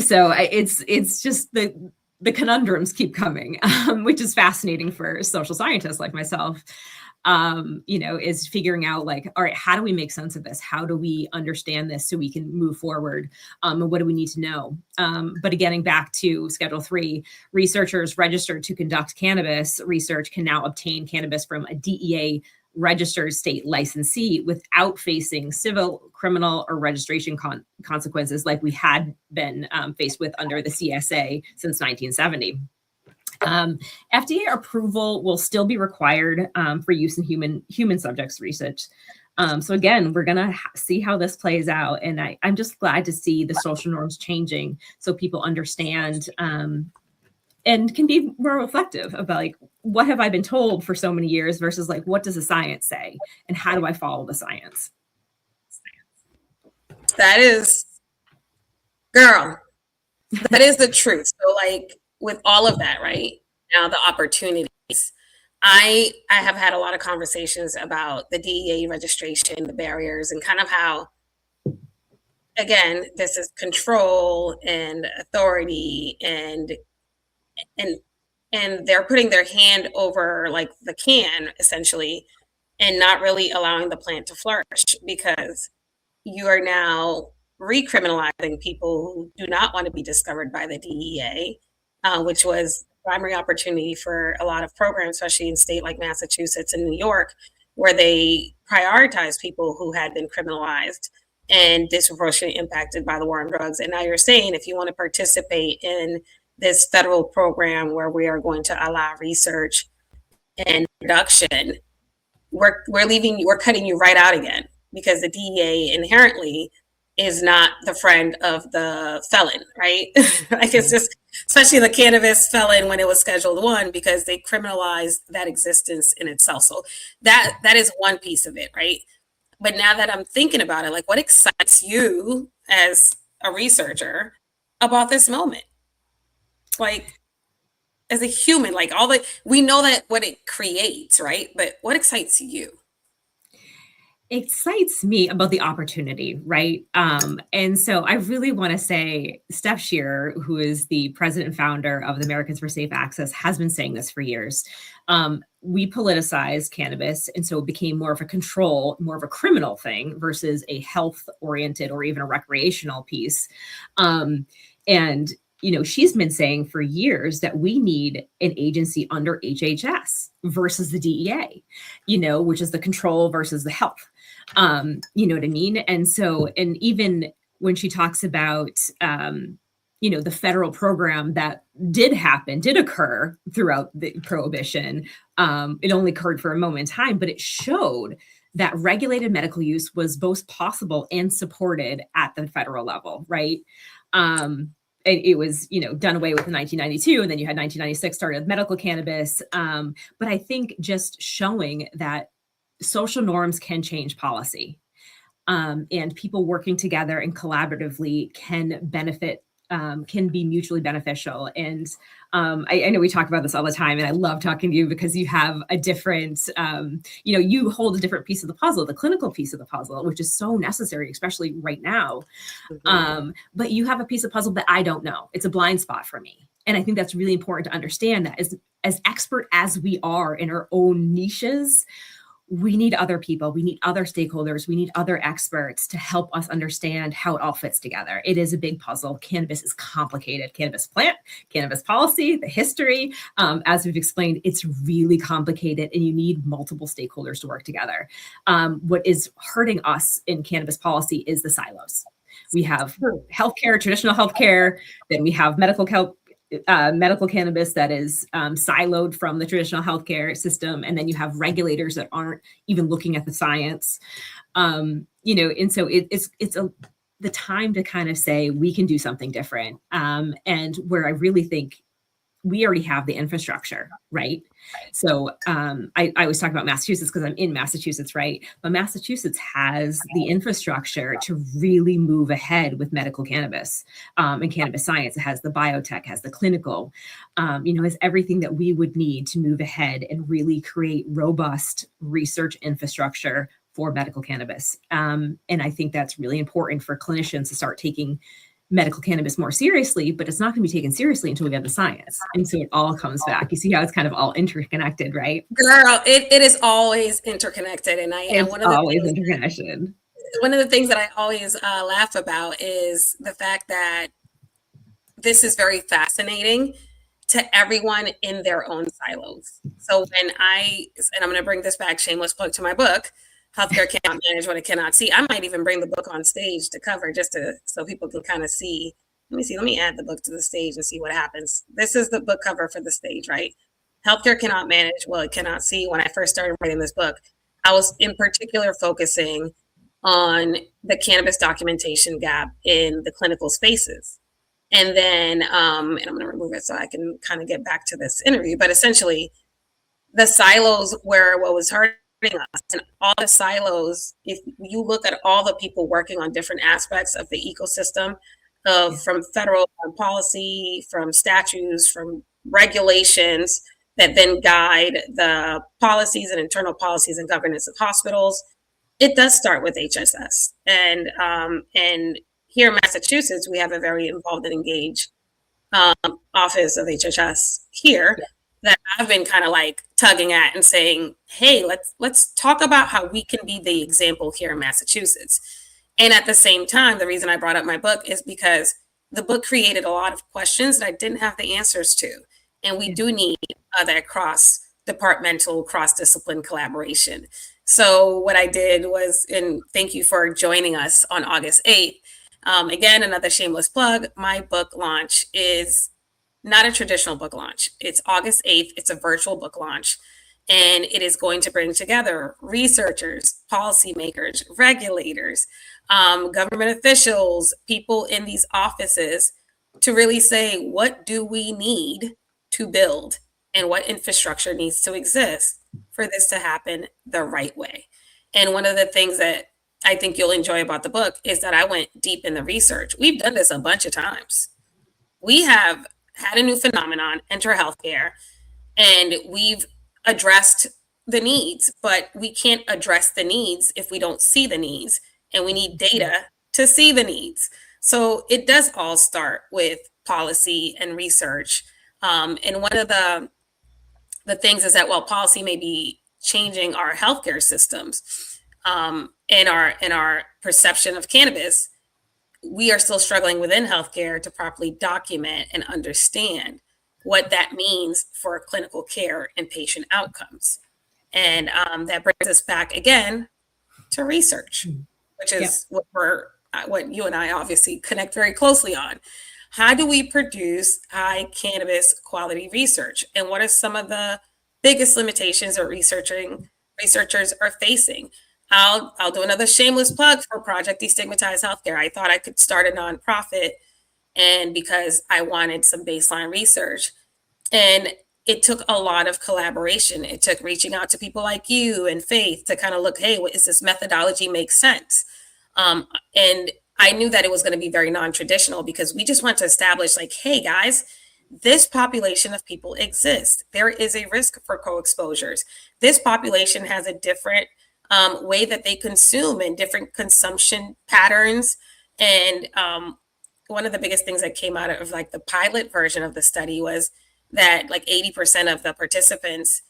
So it's just the conundrums keep coming, which is fascinating for social scientists like myself. Is figuring out like, all right, how do we make sense of this? How do we understand this so we can move forward? And what do we need to know? But getting back to Schedule 3, researchers registered to conduct cannabis research can now obtain cannabis from a DEA registered state licensee without facing civil, criminal, or registration consequences like we had been faced with under the CSA since 1970. FDA approval will still be required for use in human subjects research. So again, we're going to see how this plays out. And I'm just glad to see the social norms changing so people understand and can be more reflective about like, what have I been told for so many years versus like, what does the science say? And how do I follow the science? That is, girl, that is the truth. So like, with all of that, right now, the opportunities, I have had a lot of conversations about the DEA registration, the barriers, and kind of how, again, this is control and authority, and they're putting their hand over like the can essentially, and not really allowing the plant to flourish, because you are now recriminalizing people who do not want to be discovered by the DEA. Which was primary opportunity for a lot of programs, especially in state like Massachusetts and New York, where they prioritize people who had been criminalized and disproportionately impacted by the war on drugs. And now you're saying if you want to participate in this federal program where we are going to allow research and production, we're cutting you right out again, because the DEA inherently is not the friend of the felon, right? Like it's just especially the cannabis fell in when it was Scheduled One because they criminalized that existence in itself. So that is one piece of it, right? But now that I'm thinking about it, like what excites you as a researcher about this moment? Like as a human, like all the we know that what it creates, right? But what excites you? Excites me about the opportunity, right? And so I really want to say Steph Shearer, who is the president and founder of the Americans for Safe Access, has been saying this for years. We politicized cannabis, and so it became more of a control, more of a criminal thing versus a health-oriented or even a recreational piece. And she's been saying for years that we need an agency under HHS versus the DEA, which is the control versus the health. You know what I mean? And so, and even when she talks about, the federal program that did occur throughout the prohibition, it only occurred for a moment in time, but it showed that regulated medical use was both possible and supported at the federal level, right? It was, done away with in 1992, and then you had 1996 started medical cannabis. But I think just showing that social norms can change policy, and people working together and collaboratively can benefit, can be mutually beneficial. And I know we talk about this all the time, and I love talking to you because you have a different, you hold a different piece of the puzzle, the clinical piece of the puzzle, which is so necessary, especially right now. But you have a piece of puzzle that I don't know. It's a blind spot for me. And I think that's really important to understand that as expert as we are in our own niches, we need other people, we need other stakeholders, we need other experts to help us understand how it all fits together. It is a big puzzle. Cannabis is complicated. Cannabis plant, cannabis policy, the history, as we've explained, it's really complicated, and you need multiple stakeholders to work together. What is hurting us in cannabis policy is the silos. We have healthcare, traditional healthcare, then we have medical cannabis that is siloed from the traditional healthcare system, and then you have regulators that aren't even looking at the science, and so it's the time to kind of say we can do something different, and where I really think we already have the infrastructure, right? So I was talking about Massachusetts because I'm in Massachusetts, right? But Massachusetts has the infrastructure to really move ahead with medical cannabis and cannabis science. It has the biotech, has the clinical, has everything that we would need to move ahead and really create robust research infrastructure for medical cannabis. And I think that's really important for clinicians to start taking medical cannabis more seriously, but it's not going to be taken seriously until we have the science. And so it all comes back. You see how it's kind of all interconnected, right? Girl, it is always interconnected. And Interconnection. One of the things that I always laugh about is the fact that this is very fascinating to everyone in their own silos. So and I'm going to bring this back, shameless plug to my book, Healthcare Cannot Manage What It Cannot See. I might even bring the book on stage to cover so people can kind of see. Let me add the book to the stage and see what happens. This is the book cover for the stage, right? Healthcare Cannot Manage What It Cannot See. When I first started writing this book, I was in particular focusing on the cannabis documentation gap in the clinical spaces. And then, and I'm going to remove it so I can kind of get back to this interview, but essentially the silos were what was hurting us, and all the silos, if you look at all the people working on different aspects of the ecosystem from federal policy, from statutes, from regulations that then guide the policies and internal policies and governance of hospitals, it does start with HSS. And here in Massachusetts, we have a very involved and engaged office of HHS here that I've been kind of like tugging at and saying, hey, let's talk about how we can be the example here in Massachusetts. And at the same time, the reason I brought up my book is because the book created a lot of questions that I didn't have the answers to. And we do need that cross-departmental, cross-discipline collaboration. So what I did was, and thank you for joining us on August 8th. Again, another shameless plug, my book launch is not a traditional book launch. It's August 8th. It's a virtual book launch. And it is going to bring together researchers, policymakers, regulators, government officials, people in these offices to really say, what do we need to build and what infrastructure needs to exist for this to happen the right way. And one of the things that I think you'll enjoy about the book is that I went deep in the research. We've done this a bunch of times. We have had a new phenomenon enter healthcare, and we've addressed the needs, but we can't address the needs if we don't see the needs, and we need data to see the needs. So it does all start with policy and research. And one of the things is that while policy may be changing our healthcare systems, and our perception of cannabis, we are still struggling within healthcare to properly document and understand what that means for clinical care and patient outcomes. And that brings us back again to research, which is what you and I obviously connect very closely on. How do we produce high cannabis quality research? And what are some of the biggest limitations that researchers are facing? I'll do another shameless plug for Project Destigmatize Healthcare. I thought I could start a nonprofit, and because I wanted some baseline research. And it took a lot of collaboration. It took reaching out to people like you and Faith to kind of look, hey, what is this methodology make sense? And I knew that it was going to be very non-traditional because we just want to establish like, hey guys, this population of people exists. There is a risk for co-exposures. This population has a different way that they consume and different consumption patterns. And one of the biggest things that came out of like the pilot version of the study was that like 80% of the participants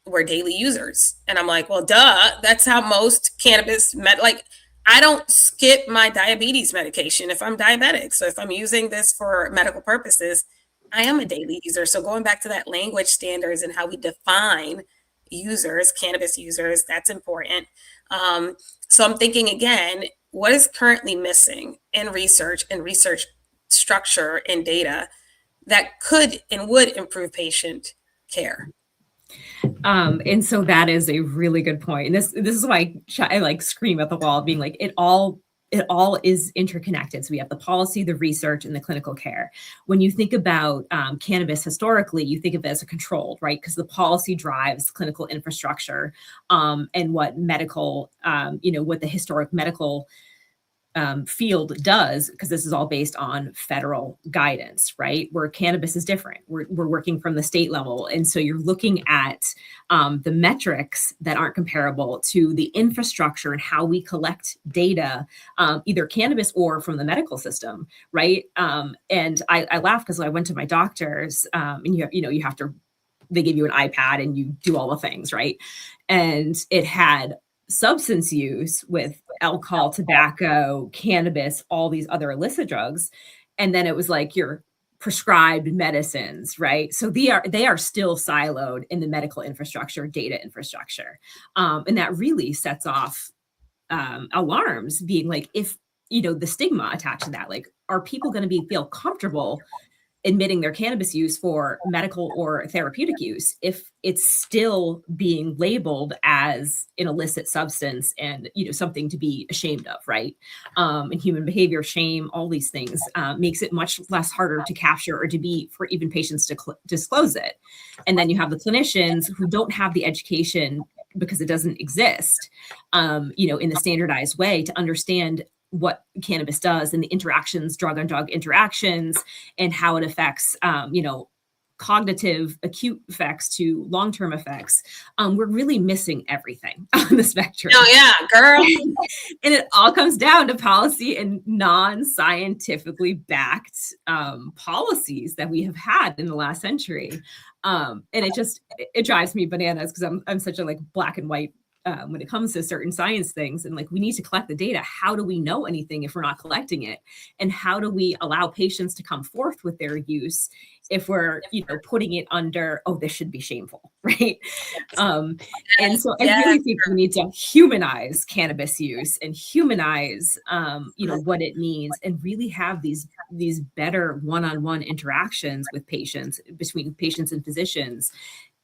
were daily users. And I'm like, well, duh, that's how most cannabis like I don't skip my diabetes medication if I'm diabetic. So if I'm using this for medical purposes, I am a daily user. So going back to that language standards and how we define users, cannabis users, that's important. So I'm thinking again, what is currently missing in research and research structure and data that could and would improve patient care? And so that is a really good point. And this is why I like scream at the wall, being like, it all is interconnected. So we have the policy, the research, and the clinical care. When you think about cannabis historically, you think of it as a controlled, right? Because the policy drives clinical infrastructure and what medical, what the historic medical field does, because this is all based on federal guidance, right? Where cannabis is different. We're working from the state level. And so you're looking at the metrics that aren't comparable to the infrastructure and how we collect data, either cannabis or from the medical system, right? And I laugh because I went to my doctor's and you have to, they give you an iPad and you do all the things, right? And it had substance use with alcohol, tobacco, cannabis, all these other illicit drugs. And then it was like your prescribed medicines, right? So they are still siloed in the medical infrastructure, data infrastructure. And that really sets off alarms, being like, if, the stigma attached to that, like, are people going to feel comfortable admitting their cannabis use for medical or therapeutic use if it's still being labeled as an illicit substance and something to be ashamed of, right? And human behavior, shame, all these things makes it much less harder to capture or for even patients to disclose it. And then you have the clinicians who don't have the education because it doesn't exist in the standardized way to understand what cannabis does and the interactions, drug on drug interactions, and how it affects, cognitive acute effects to long-term effects. We're really missing everything on the spectrum. Oh yeah, girl. And it all comes down to policy and non-scientifically backed policies that we have had in the last century. And it drives me bananas because I'm such a like black and white when it comes to certain science things, and like we need to collect the data. How do we know anything if we're not collecting it? And how do we allow patients to come forth with their use if we're putting it under, oh, this should be shameful, right? And so I really think we need to humanize cannabis use and humanize what it means, and really have these better one-on-one interactions with patients, between patients and physicians.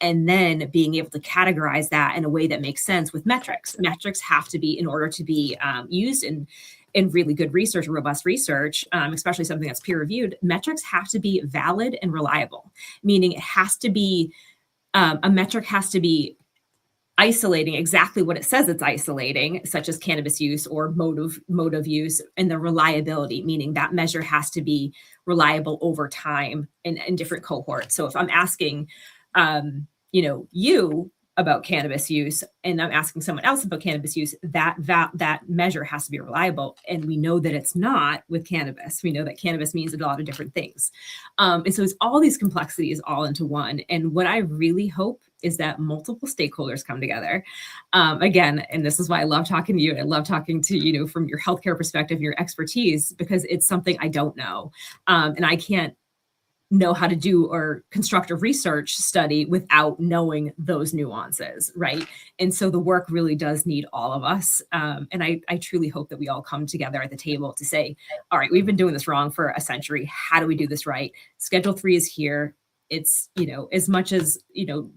And then being able to categorize that in a way that makes sense with metrics. Metrics have to be, in order to be used in really good research, robust research, especially something that's peer reviewed, metrics have to be valid and reliable, meaning it has to be, a metric has to be isolating exactly what it says it's isolating, such as cannabis use or mode of use, and the reliability, meaning that measure has to be reliable over time in different cohorts. So if I'm asking, you about cannabis use, and I'm asking someone else about cannabis use, that measure has to be reliable. And we know that it's not with cannabis. We know that cannabis means a lot of different things. And so it's all these complexities all into one. And what I really hope is that multiple stakeholders come together. Again, and this is why I love talking to you. I love talking to, from your healthcare perspective, your expertise, because it's something I don't know. And I can't know how to do or construct a research study without knowing those nuances, right? And so the work really does need all of us. And I truly hope that we all come together at the table to say, all right, we've been doing this wrong for a century. How do we do this right? Schedule 3 is here. It's, as much as,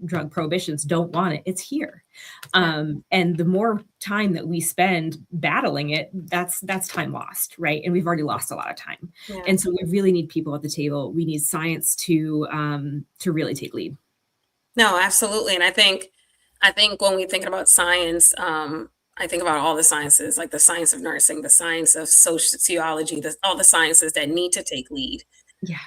drug prohibitions don't want it, it's here. And the more time that we spend battling it, that's time lost, right? And we've already lost a lot of time. Yeah. And so we really need people at the table. We need science to really take lead. No, absolutely. And I think when we think about science, I think about all the sciences, like the science of nursing, the science of sociology, all the sciences that need to take lead. Yeah.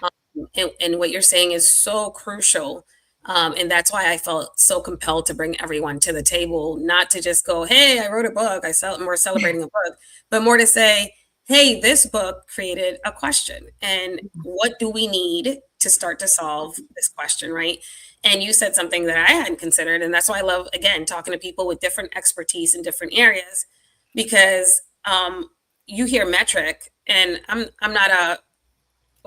And what you're saying is so crucial. And that's why I felt so compelled to bring everyone to the table, not to just go, hey, I wrote a book, we're celebrating a book, but more to say, hey, this book created a question. And what do we need to start to solve this question, right? And you said something that I hadn't considered. And that's why I love, again, talking to people with different expertise in different areas, because you hear metric, and I'm not a,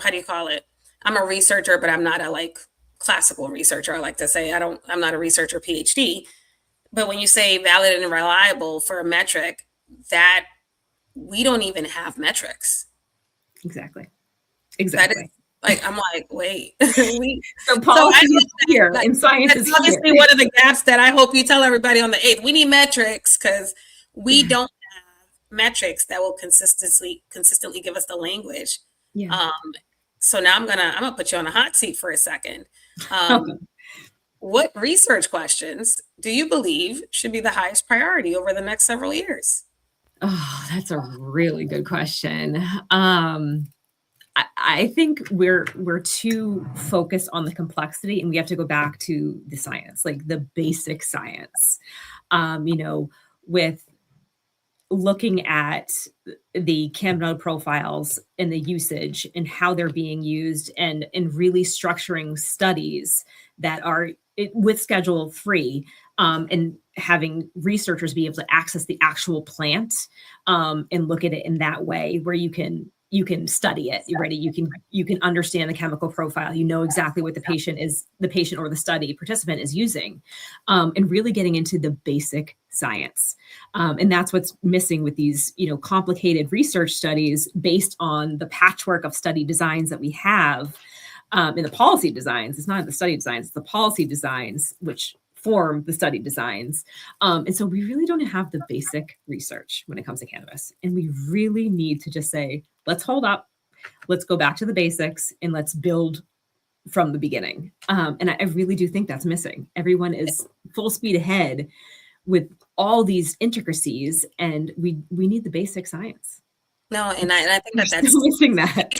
how do you call it? I'm a researcher, but I'm not a classical researcher. I like to say I'm not a researcher PhD. But when you say valid and reliable for a metric, that we don't even have metrics. Exactly. That is, I'm like, wait. So policy is here, and science is here. Obviously one of the gaps that I hope you tell everybody on the 8th. We need metrics, because we don't have metrics that will consistently give us the language. Yeah. So now I'm gonna put you on a hot seat for a second. What research questions do you believe should be the highest priority over the next several years? Oh, that's a really good question. I think we're too focused on the complexity, and we have to go back to the science, like the basic science. With looking at the cannabinoid profiles and the usage and how they're being used, and really structuring studies that are with Schedule 3, and having researchers be able to access the actual plant, and look at it in that way, where you can study it. You're ready. You can understand the chemical profile. You know exactly what the patient or the study participant is using, and really getting into the basic science. And that's what's missing with these, complicated research studies based on the patchwork of study designs that we have, in the policy designs. It's not the study designs, it's the policy designs, which form the study designs. And so we really don't have the basic research when it comes to cannabis. And we really need to just say, let's hold up, let's go back to the basics, and let's build from the beginning. And I really do think that's missing. Everyone is full speed ahead with all these intricacies, and we need the basic science. No, and I think that's missing that.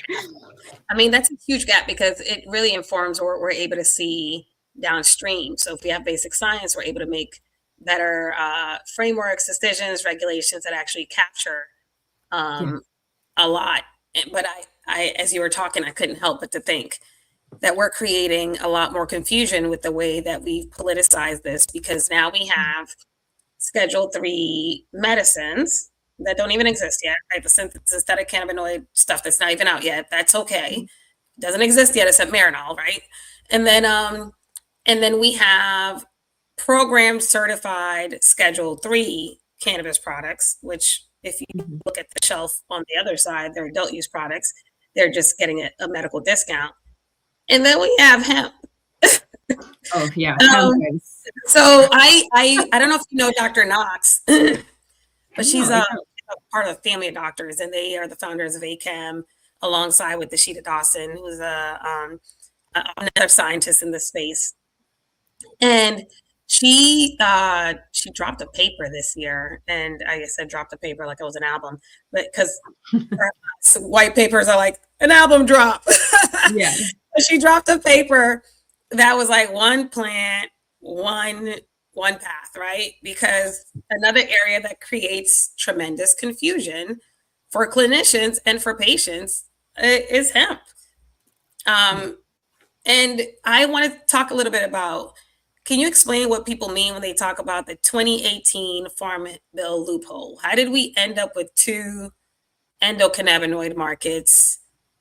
I mean, that's a huge gap, because it really informs what we're able to see downstream. So if we have basic science, we're able to make better frameworks, decisions, regulations that actually capture a lot. But I, as you were talking, I couldn't help but to think that we're creating a lot more confusion with the way that we've politicized this, because now we have Schedule 3 medicines that don't even exist yet, right? The synthetic cannabinoid stuff that's not even out yet. That's okay. It doesn't exist yet, except Marinol, right? And then we have program certified Schedule 3 cannabis products, which, if you look at the shelf on the other side, they're adult use products. They're just getting a medical discount. And then we have hemp. Oh yeah. So I don't know if you know Dr. Knox, but she's part of a family of doctors, and they are the founders of ACAM, alongside with Dashita Dawson, who's another scientist in this space. And she dropped a paper this year, and I said dropped a paper like it was an album, but because white papers are like an album drop. Yeah. She dropped a paper that was like one plant, one path, right? Because another area that creates tremendous confusion for clinicians and for patients is hemp. And I want to talk a little bit about, can you explain what people mean when they talk about the 2018 Farm Bill loophole? How did we end up with two endocannabinoid markets?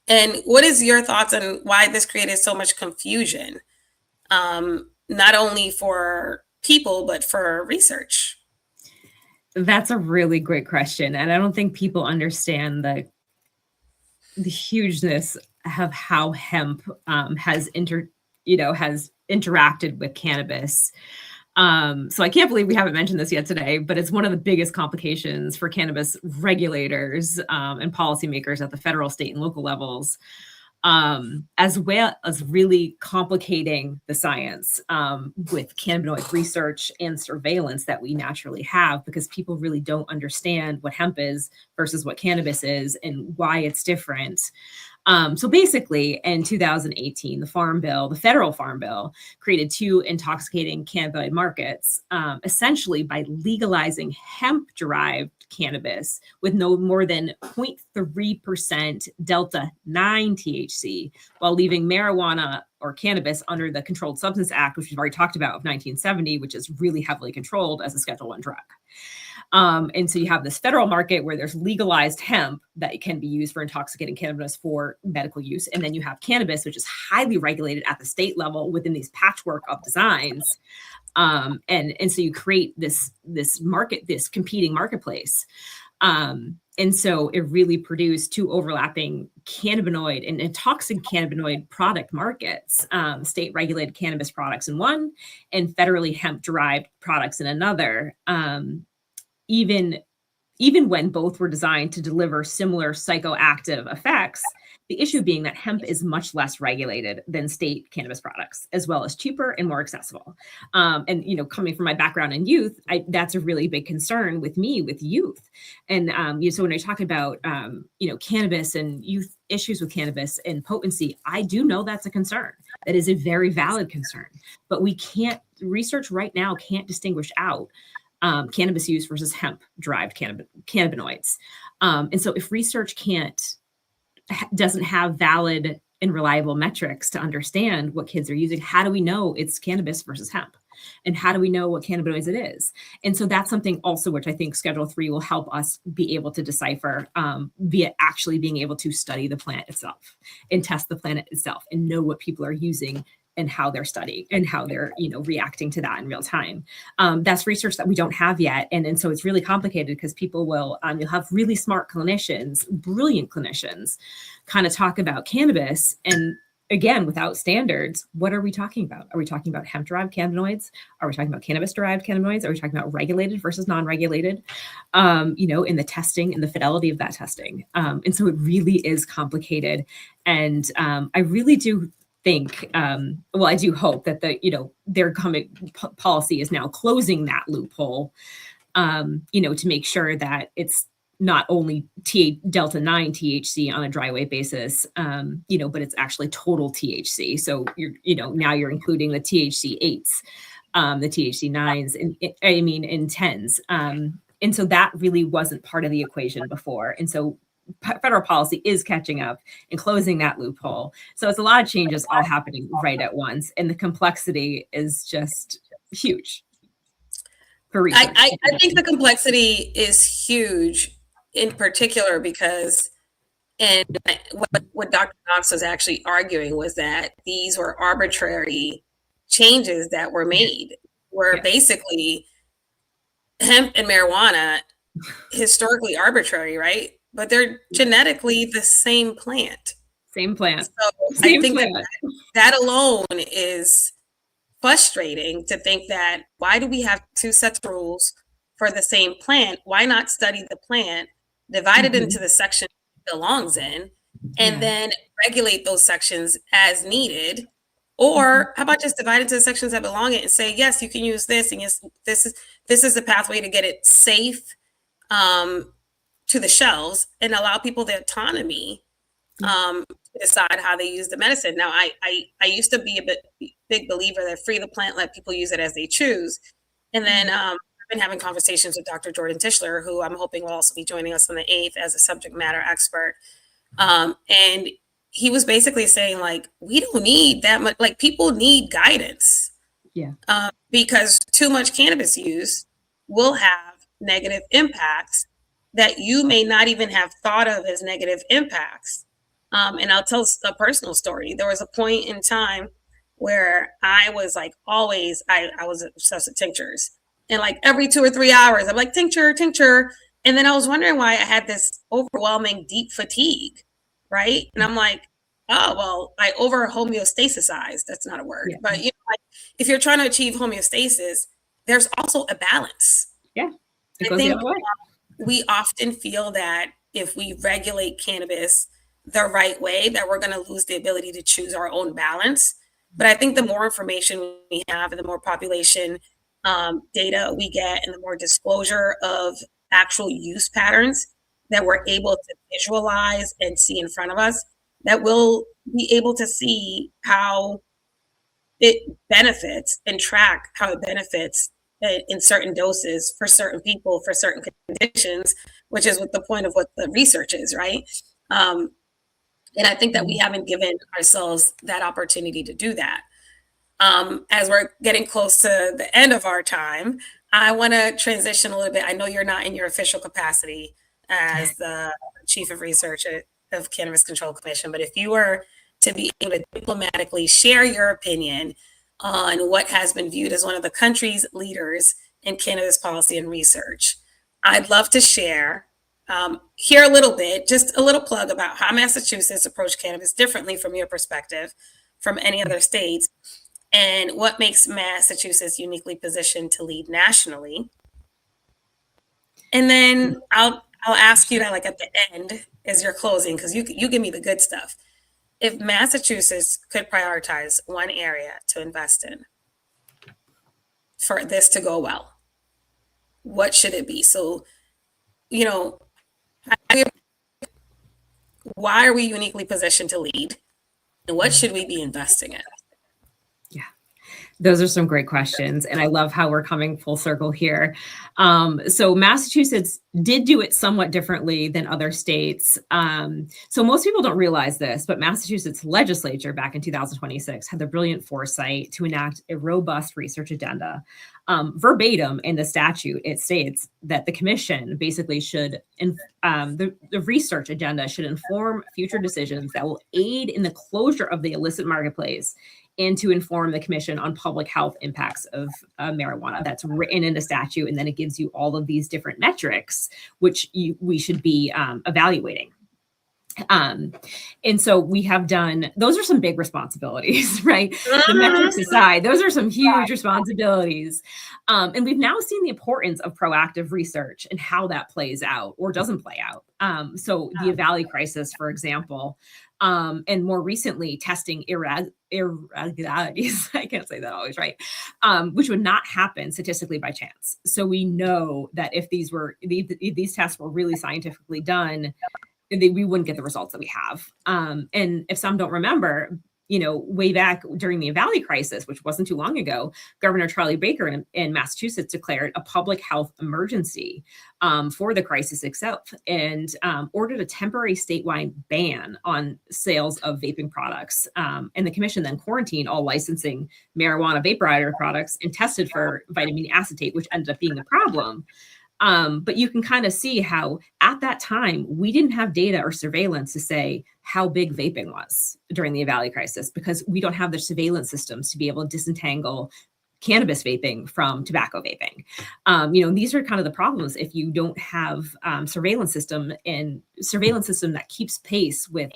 And what is your thoughts on why this created so much confusion, not only for people, but for research? That's a really great question. And I don't think people understand the hugeness of how hemp has interacted with cannabis. So I can't believe we haven't mentioned this yet today, but it's one of the biggest complications for cannabis regulators and policymakers at the federal, state, and local levels, as well as really complicating the science with cannabinoid research and surveillance that we naturally have, because people really don't understand what hemp is versus what cannabis is and why it's different. So basically, in 2018, the federal farm bill, created two intoxicating cannabinoid markets, essentially by legalizing hemp-derived cannabis with no more than 0.3% delta 9 THC, while leaving marijuana or cannabis under the Controlled Substance Act, which we've already talked about, of 1970, which is really heavily controlled as a Schedule I drug. And so you have this federal market where there's legalized hemp that can be used for intoxicating cannabis for medical use. And then you have cannabis, which is highly regulated at the state level within these patchwork of designs. And so you create this market, this competing marketplace. And so it really produced two overlapping cannabinoid and toxic cannabinoid product markets, state regulated cannabis products in one and federally hemp derived products in another. Even when both were designed to deliver similar psychoactive effects, the issue being that hemp is much less regulated than state cannabis products, as well as cheaper and more accessible. And, coming from my background in youth, that's a really big concern with me, with youth. And so when I talk about, cannabis and youth issues with cannabis and potency, I do know that's a concern. That is a very valid concern. But research right now can't distinguish out cannabis use versus hemp-derived cannabinoids. And so if research doesn't have valid and reliable metrics to understand what kids are using, how do we know it's cannabis versus hemp? And how do we know what cannabinoids it is? And so that's something also which I think Schedule III will help us be able to decipher via actually being able to study the plant itself and test the plant itself and know what people are using and how they're studying and how they're, reacting to that in real time. That's research that we don't have yet. And so it's really complicated because people you'll have really smart clinicians, brilliant clinicians kind of talk about cannabis. And again, without standards, what are we talking about? Are we talking about hemp-derived cannabinoids? Are we talking about cannabis-derived cannabinoids? Are we talking about regulated versus non-regulated? In the testing and the fidelity of that testing. And so it really is complicated. And I really do think, I do hope that their policy is now closing that loophole, to make sure that it's not only delta 9 THC on a dry weight basis, but it's actually total THC. So now you're including the THC 8s, the THC 9s, in 10s. And so that really wasn't part of the equation before. And so federal policy is catching up and closing that loophole. So it's a lot of changes all happening right at once. And the complexity is just huge for research. I think the complexity is huge, in particular because, and what Dr. Knox was actually arguing was that these were arbitrary changes that were made, where basically hemp and marijuana, historically arbitrary, right? But they're genetically the same plant. Same plant. So I think that alone is frustrating, to think that why do we have two sets of rules for the same plant? Why not study the plant divide it into the section it belongs in, and then regulate those sections as needed. Or how about just divide into the sections that belong in and say, yes, you can use this, and yes, this is the pathway to get it safe to the shelves, and allow people the autonomy to decide how they use the medicine. Now, I used to be a big believer that free the plant, let people use it as they choose. And then I've been having conversations with Dr. Jordan Tischler, who I'm hoping will also be joining us on the 8th as a subject matter expert. And he was basically saying, like, we don't need that much, like, people need guidance. Yeah. Because too much cannabis use will have negative impacts that you may not even have thought of as negative impacts. And I'll tell a personal story. There was a point in time where I was like, always, I was obsessed with tinctures. And like every 2 or 3 hours, I'm like, tincture, tincture. And then I was wondering why I had this overwhelming deep fatigue, right? And I'm like, oh, well, I over homeostasized. That's not a word. But you know, like, if you're trying to achieve homeostasis, there's also a balance. Yeah, it goes the other way. We often feel that if we regulate cannabis the right way, that we're going to lose the ability to choose our own balance. But I think the more information we have and the more population data we get and the more disclosure of actual use patterns that we're able to visualize and see in front of us, that we'll be able to see how it benefits and track how it benefits in certain doses for certain people, for certain conditions, which is what the point of what the research is, right? And I think that we haven't given ourselves that opportunity to do that. As we're getting close to the end of our time, I want to transition a little bit. I know you're not in your official capacity as the chief of research of Cannabis Control Commission, but if you were to be able to diplomatically share your opinion on what has been viewed as one of the country's leaders in cannabis policy and research, I'd love to share here a little bit, just a little plug about how Massachusetts approached cannabis differently from your perspective from any other states, and what makes Massachusetts uniquely positioned to lead nationally. And then I'll ask you that, like, at the end as you're closing, because you give me the good stuff. If Massachusetts could prioritize one area to invest in for this to go well, what should it be? So, you know, why are we uniquely positioned to lead? And what should we be investing in? Yeah, those are some great questions. And I love how we're coming full circle here. So Massachusetts did do it somewhat differently than other states. So most people don't realize this, but Massachusetts legislature back in 2026 had the brilliant foresight to enact a robust research agenda. Verbatim in the statute, it states that the commission basically should, the research agenda should inform future decisions that will aid in the closure of the illicit marketplace and to inform the commission on public health impacts of marijuana. That's written in the statute, and then it gives you all of these different metrics which we should be evaluating. And so we have done, those are some big responsibilities, right? The metrics aside, those are some huge responsibilities. And we've now seen the importance of proactive research and how that plays out or doesn't play out. So the Valley crisis, for example, and more recently testing irregularities, I can't say that always right, which would not happen statistically by chance. So we know that if these tests were really scientifically done, we wouldn't get the results that we have. And if some don't remember, way back during the Valley crisis, which wasn't too long ago, Governor Charlie Baker in Massachusetts declared a public health emergency for the crisis itself, and ordered a temporary statewide ban on sales of vaping products. And the commission then quarantined all licensing marijuana vaporizer products and tested for vitamin acetate, which ended up being a problem. But you can kind of see how at that time, we didn't have data or surveillance to say how big vaping was during the Valley crisis, because we don't have the surveillance systems to be able to disentangle cannabis vaping from tobacco vaping. These are kind of the problems if you don't have surveillance system that keeps pace with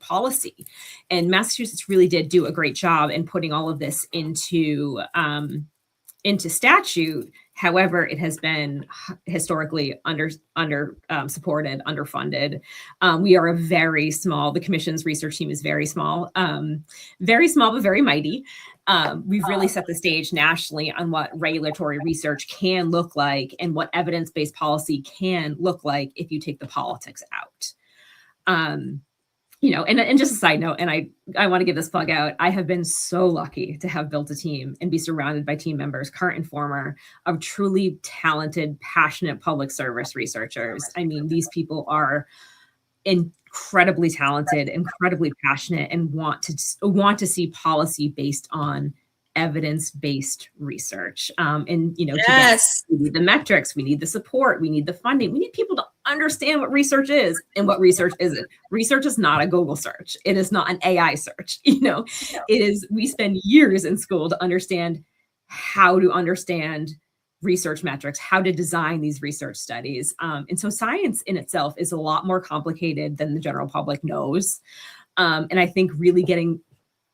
policy. And Massachusetts really did do a great job in putting all of this into statute However, it has been historically under supported, underfunded. We are a very small. The commission's research team is very small, but very mighty. We've really set the stage nationally on what regulatory research can look like and what evidence-based policy can look like if you take the politics out. And just a side note, and I want to give this plug out. I have been so lucky to have built a team and be surrounded by team members, current and former, of truly talented, passionate public service researchers. I mean, these people are incredibly talented, incredibly passionate, and want to see policy based on evidence-based research. Yes. We need the metrics, we need the support, we need the funding, we need people to understand what research is and what research isn't. Research is not a Google search. It is not an AI search. It is, we spend years in school to understand how to understand research metrics, how to design these research studies. And so science in itself is a lot more complicated than the general public knows. And I think really getting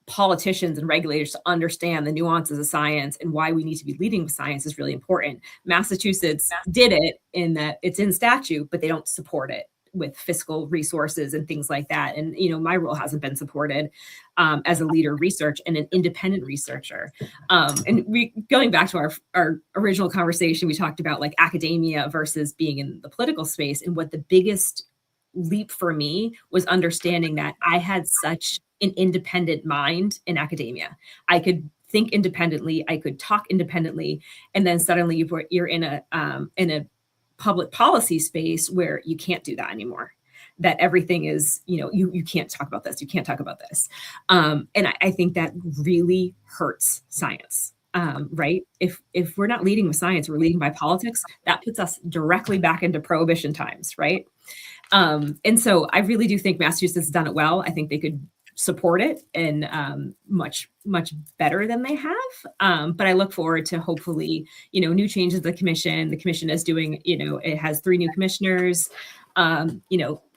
politicians and regulators to understand the nuances of science and why we need to be leading with science is really important. Massachusetts did it in that it's in statute, but they don't support it with fiscal resources and things like that. And, my role hasn't been supported as a leader of research and an independent researcher. Going back to our original conversation, we talked about like academia versus being in the political space. And what the biggest leap for me was understanding that I had such an independent mind in academia. I could think independently, I could talk independently, and then suddenly you're in a public policy space where you can't do that anymore. That everything is, you can't talk about this, you can't talk about this. And I think that really hurts science. Right? If we're not leading with science, we're leading by politics, that puts us directly back into prohibition times, right? And so I really do think Massachusetts has done it well. I think they could support it and much better than they have. But I look forward to hopefully, new changes to the commission. The commission is doing, it has 3 new commissioners.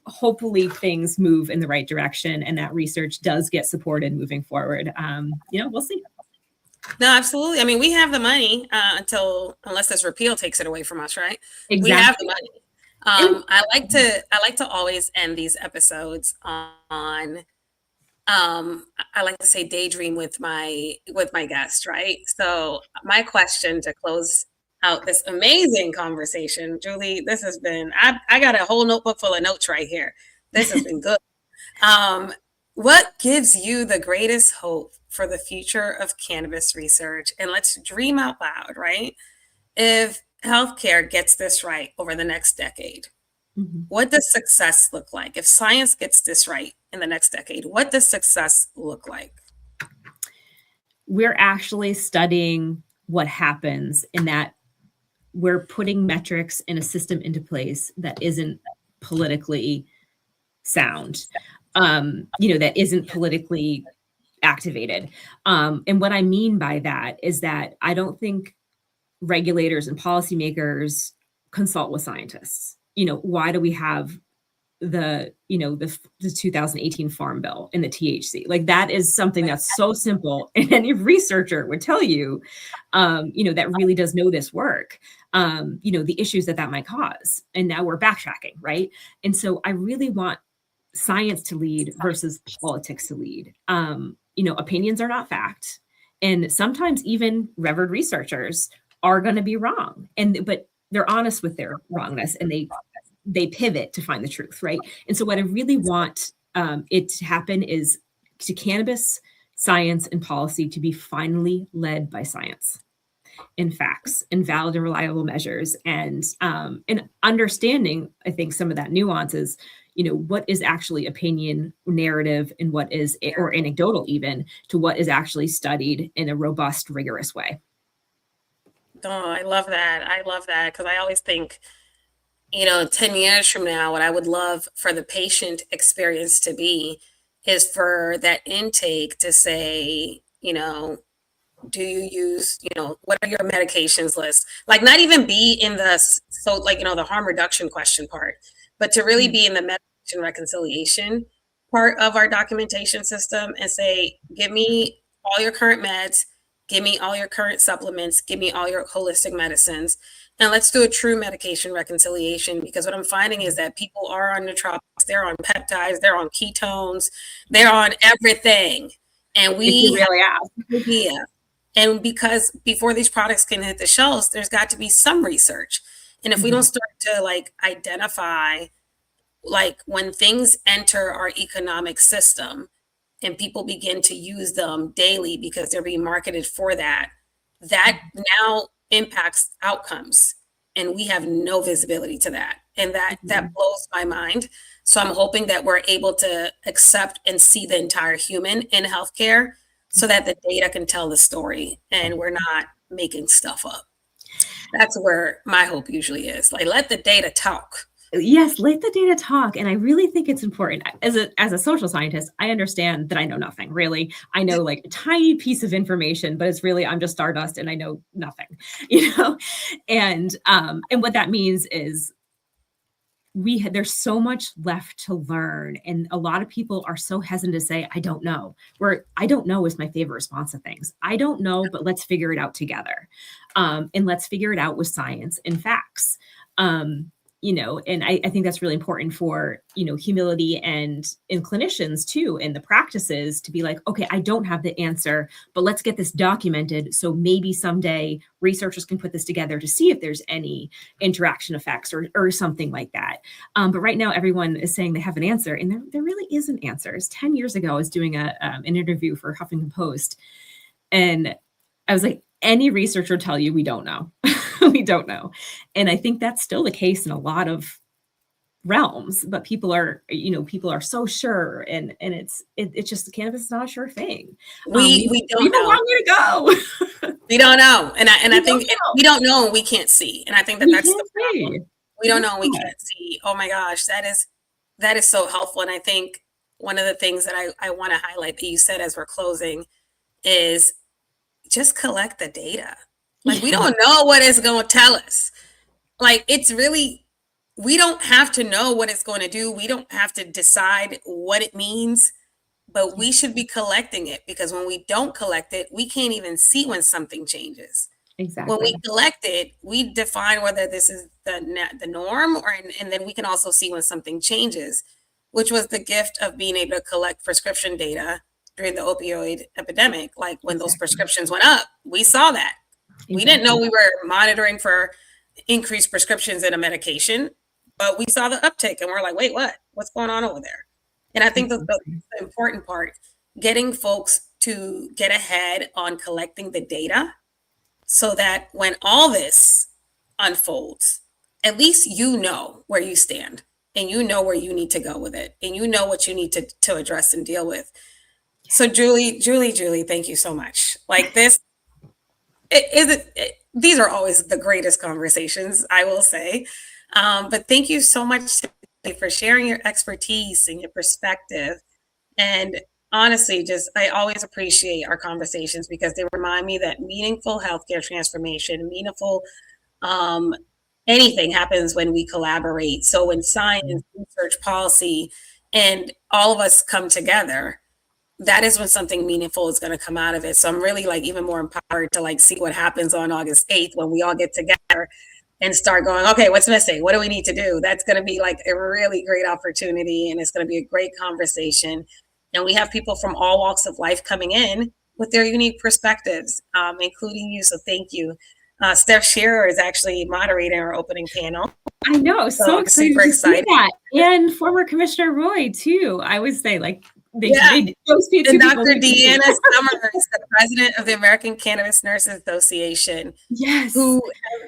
Hopefully things move in the right direction and that research does get supported moving forward. We'll see. No, absolutely. I mean, we have the money unless this repeal takes it away from us, right? Exactly. We have the money. I like to always end these episodes on I like to say daydream with my guest, right? So my question to close out this amazing conversation, Julie, this has been, I got a whole notebook full of notes right here. This has been good. What gives you the greatest hope for the future of cannabis research? And let's dream out loud, right? If healthcare gets this right over the next decade, what does success look like? If science gets this right in the next decade, what does success look like? We're actually studying what happens in that we're putting metrics in a system into place that isn't politically sound, that isn't politically activated. And what I mean by that is that I don't think regulators and policymakers consult with scientists. Why do we have the 2018 Farm Bill and the THC? Like that is something that's so simple, and any researcher would tell you, that really does know this work, the issues that might cause. And now we're backtracking, right? And so I really want science to lead versus politics to lead. Opinions are not fact, and sometimes even revered researchers are going to be wrong, but they're honest with their wrongness and they pivot to find the truth, right? And so what I really want it to happen is to cannabis science and policy to be finally led by science and facts and valid and reliable measures, and understanding, I think, some of that nuances, what is actually opinion, narrative, and what is, or anecdotal even, to what is actually studied in a robust, rigorous way. Oh, I love that. I love that because I always think, 10 years from now, what I would love for the patient experience to be is for that intake to say, do you use, what are your medications list? Like not even be in the harm reduction question part, but to really be in the medication reconciliation part of our documentation system and say, give me all your current meds, Give me all your current supplements, give me all your holistic medicines, and let's do a true medication reconciliation. Because what I'm finding is that people are on nootropics, they're on peptides, they're on ketones, they're on everything. And If you we have really ask. no idea. And because before these products can hit the shelves, there's got to be some research. And if we don't start to like identify like when things enter our economic system and people begin to use them daily because they're being marketed for that, that now impacts outcomes. And we have no visibility to that. And that blows my mind. So I'm hoping that we're able to accept and see the entire human in healthcare so that the data can tell the story and we're not making stuff up. That's where my hope usually is. Like, let the data talk. Yes, let the data talk. And I really think it's important. As a social scientist, I understand that I know nothing, really. I know like a tiny piece of information, but it's really, I'm just stardust and I know nothing, you know? And what that means is there's so much left to learn. And a lot of people are so hesitant to say, I don't know. Where I don't know is my favorite response to things. I don't know, but let's figure it out together. And let's figure it out with science and facts. And I think that's really important for, humility and in clinicians too, and the practices to be like, okay, I don't have the answer, but let's get this documented. So maybe someday researchers can put this together to see if there's any interaction effects or something like that. But right now everyone is saying they have an answer and there really isn't answers. 10 years ago, I was doing an interview for Huffington Post and I was like, any researcher tell you we don't know. We don't know. And I think that's still the case in a lot of realms, but people are so sure. And it's just cannabis is not a sure thing. We don't know. A long way to go. We don't know. And I think we don't know and we can't see. And I think that's the problem. We don't know and we can't see. Oh my gosh, that is so helpful. And I think one of the things that I want to highlight that you said as we're closing is just collect the data. Like, we don't know what it's going to tell us. Like, it's really, we don't have to know what it's going to do. We don't have to decide what it means, but we should be collecting it because when we don't collect it, we can't even see when something changes. Exactly. When we collect it, we define whether this is the norm and then we can also see when something changes, which was the gift of being able to collect prescription data during the opioid epidemic. Like when those prescriptions went up, we saw that. Exactly. We didn't know we were monitoring for increased prescriptions in a medication, but we saw the uptick and we're like, wait, what's going on over there? And I think the important part, getting folks to get ahead on collecting the data so that when all this unfolds, at least you know where you stand and you know where you need to go with it and you know what you need to address and deal with. So Julie, thank you so much. Like this, these are always the greatest conversations, I will say. But thank you so much for sharing your expertise and your perspective. And honestly, I always appreciate our conversations because they remind me that meaningful healthcare transformation, meaningful anything happens when we collaborate. So when science, research, policy, and all of us come together, that is when something meaningful is going to come out of it. So I'm really like even more empowered to like see what happens on August 8th when we all get together and start going, okay, what's missing? What do we need to do? That's going to be like a really great opportunity. And it's going to be a great conversation. And we have people from all walks of life coming in with their unique perspectives, including you. So thank you. Steph Shearer is actually moderating our opening panel. I know. So excited to see that. And former Commissioner Roy too. I would say like, and Dr. Deanna Summers, the president of the American Cannabis Nurses Association. Yes. Who,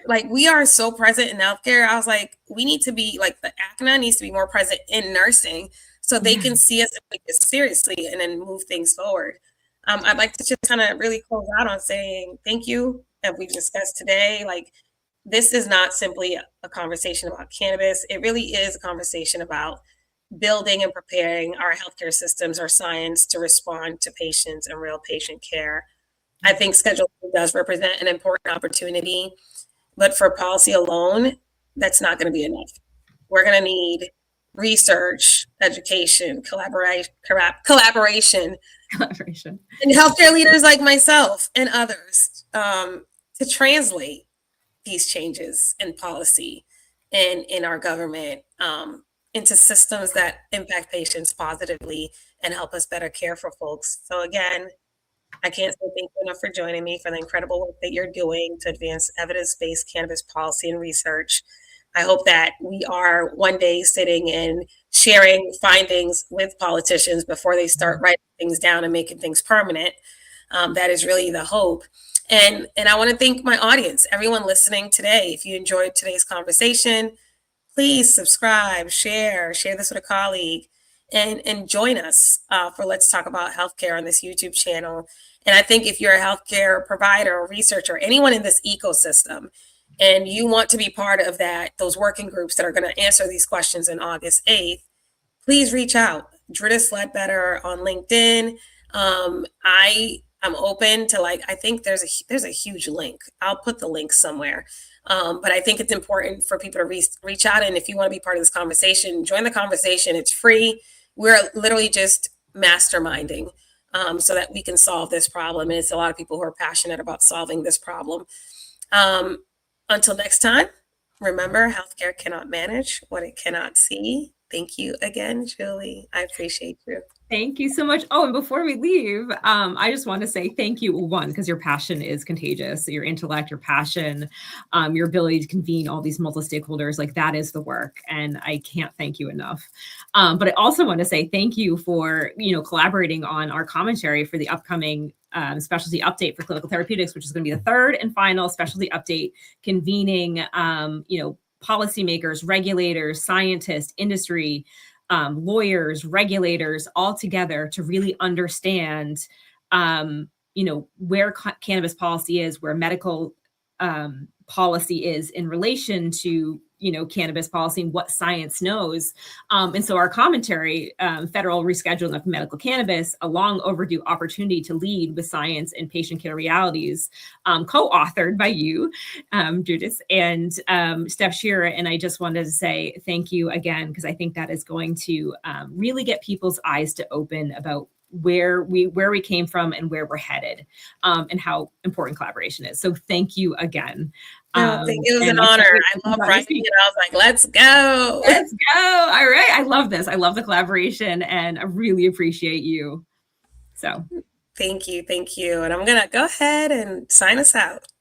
like, we are so present in healthcare. I was like, we need to be, like, the ACNA needs to be more present in nursing so they can see us and take it seriously and then move things forward. I'd like to just kind of really close out on saying thank you that we've discussed today. Like, this is not simply a conversation about cannabis. It really is a conversation about building and preparing our healthcare systems, our science to respond to patients and real patient care. I think Schedule II does represent an important opportunity, but for policy alone, that's not going to be enough. We're going to need research, education, collaboration, collaboration. And healthcare leaders like myself and others to translate these changes in policy and in our government into systems that impact patients positively and help us better care for folks. So again, I can't say thank you enough for joining me for the incredible work that you're doing to advance evidence-based cannabis policy and research. I hope that we are one day sitting and sharing findings with politicians before they start writing things down and making things permanent. That is really the hope. And I want to thank my audience, everyone listening today. If you enjoyed today's conversation, please subscribe, share this with a colleague, and join us for Let's Talk About Healthcare on this YouTube channel. And I think if you're a healthcare provider or researcher, anyone in this ecosystem, and you want to be part of those working groups that are going to answer these questions in August 8th, please reach out. Drudys Ledbetter on LinkedIn. I'm open to I think there's a huge link. I'll put the link somewhere. But I think it's important for people to reach out. And if you want to be part of this conversation, join the conversation. It's free. We're literally just masterminding so that we can solve this problem. And it's a lot of people who are passionate about solving this problem. Until next time, remember, healthcare cannot manage what it cannot see. Thank you again, Julie. I appreciate you. Thank you so much. Oh, and before we leave, I just want to say thank you, one, because your passion is contagious. Your intellect, your passion, your ability to convene all these multi-stakeholders, that is the work. And I can't thank you enough. But I also want to say thank you for, collaborating on our commentary for the upcoming specialty update for clinical therapeutics, which is going to be the third and final specialty update, convening, policymakers, regulators, scientists, industry, lawyers, regulators, all together to really understand, where cannabis policy is, where medical policy is in relation to, cannabis policy and what science knows. And so our commentary, federal rescheduling of medical cannabis, a long overdue opportunity to lead with science and patient care realities, co-authored by you, Drudys, and Steph Shearer. And I just wanted to say thank you again, because I think that is going to really get people's eyes to open about where we came from and where we're headed, and how important collaboration is. So thank you again. It was an honor. I love writing it. I was like, let's go. Let's go. All right. I love this. I love the collaboration, and I really appreciate you. So thank you. And I'm going to go ahead and sign us out.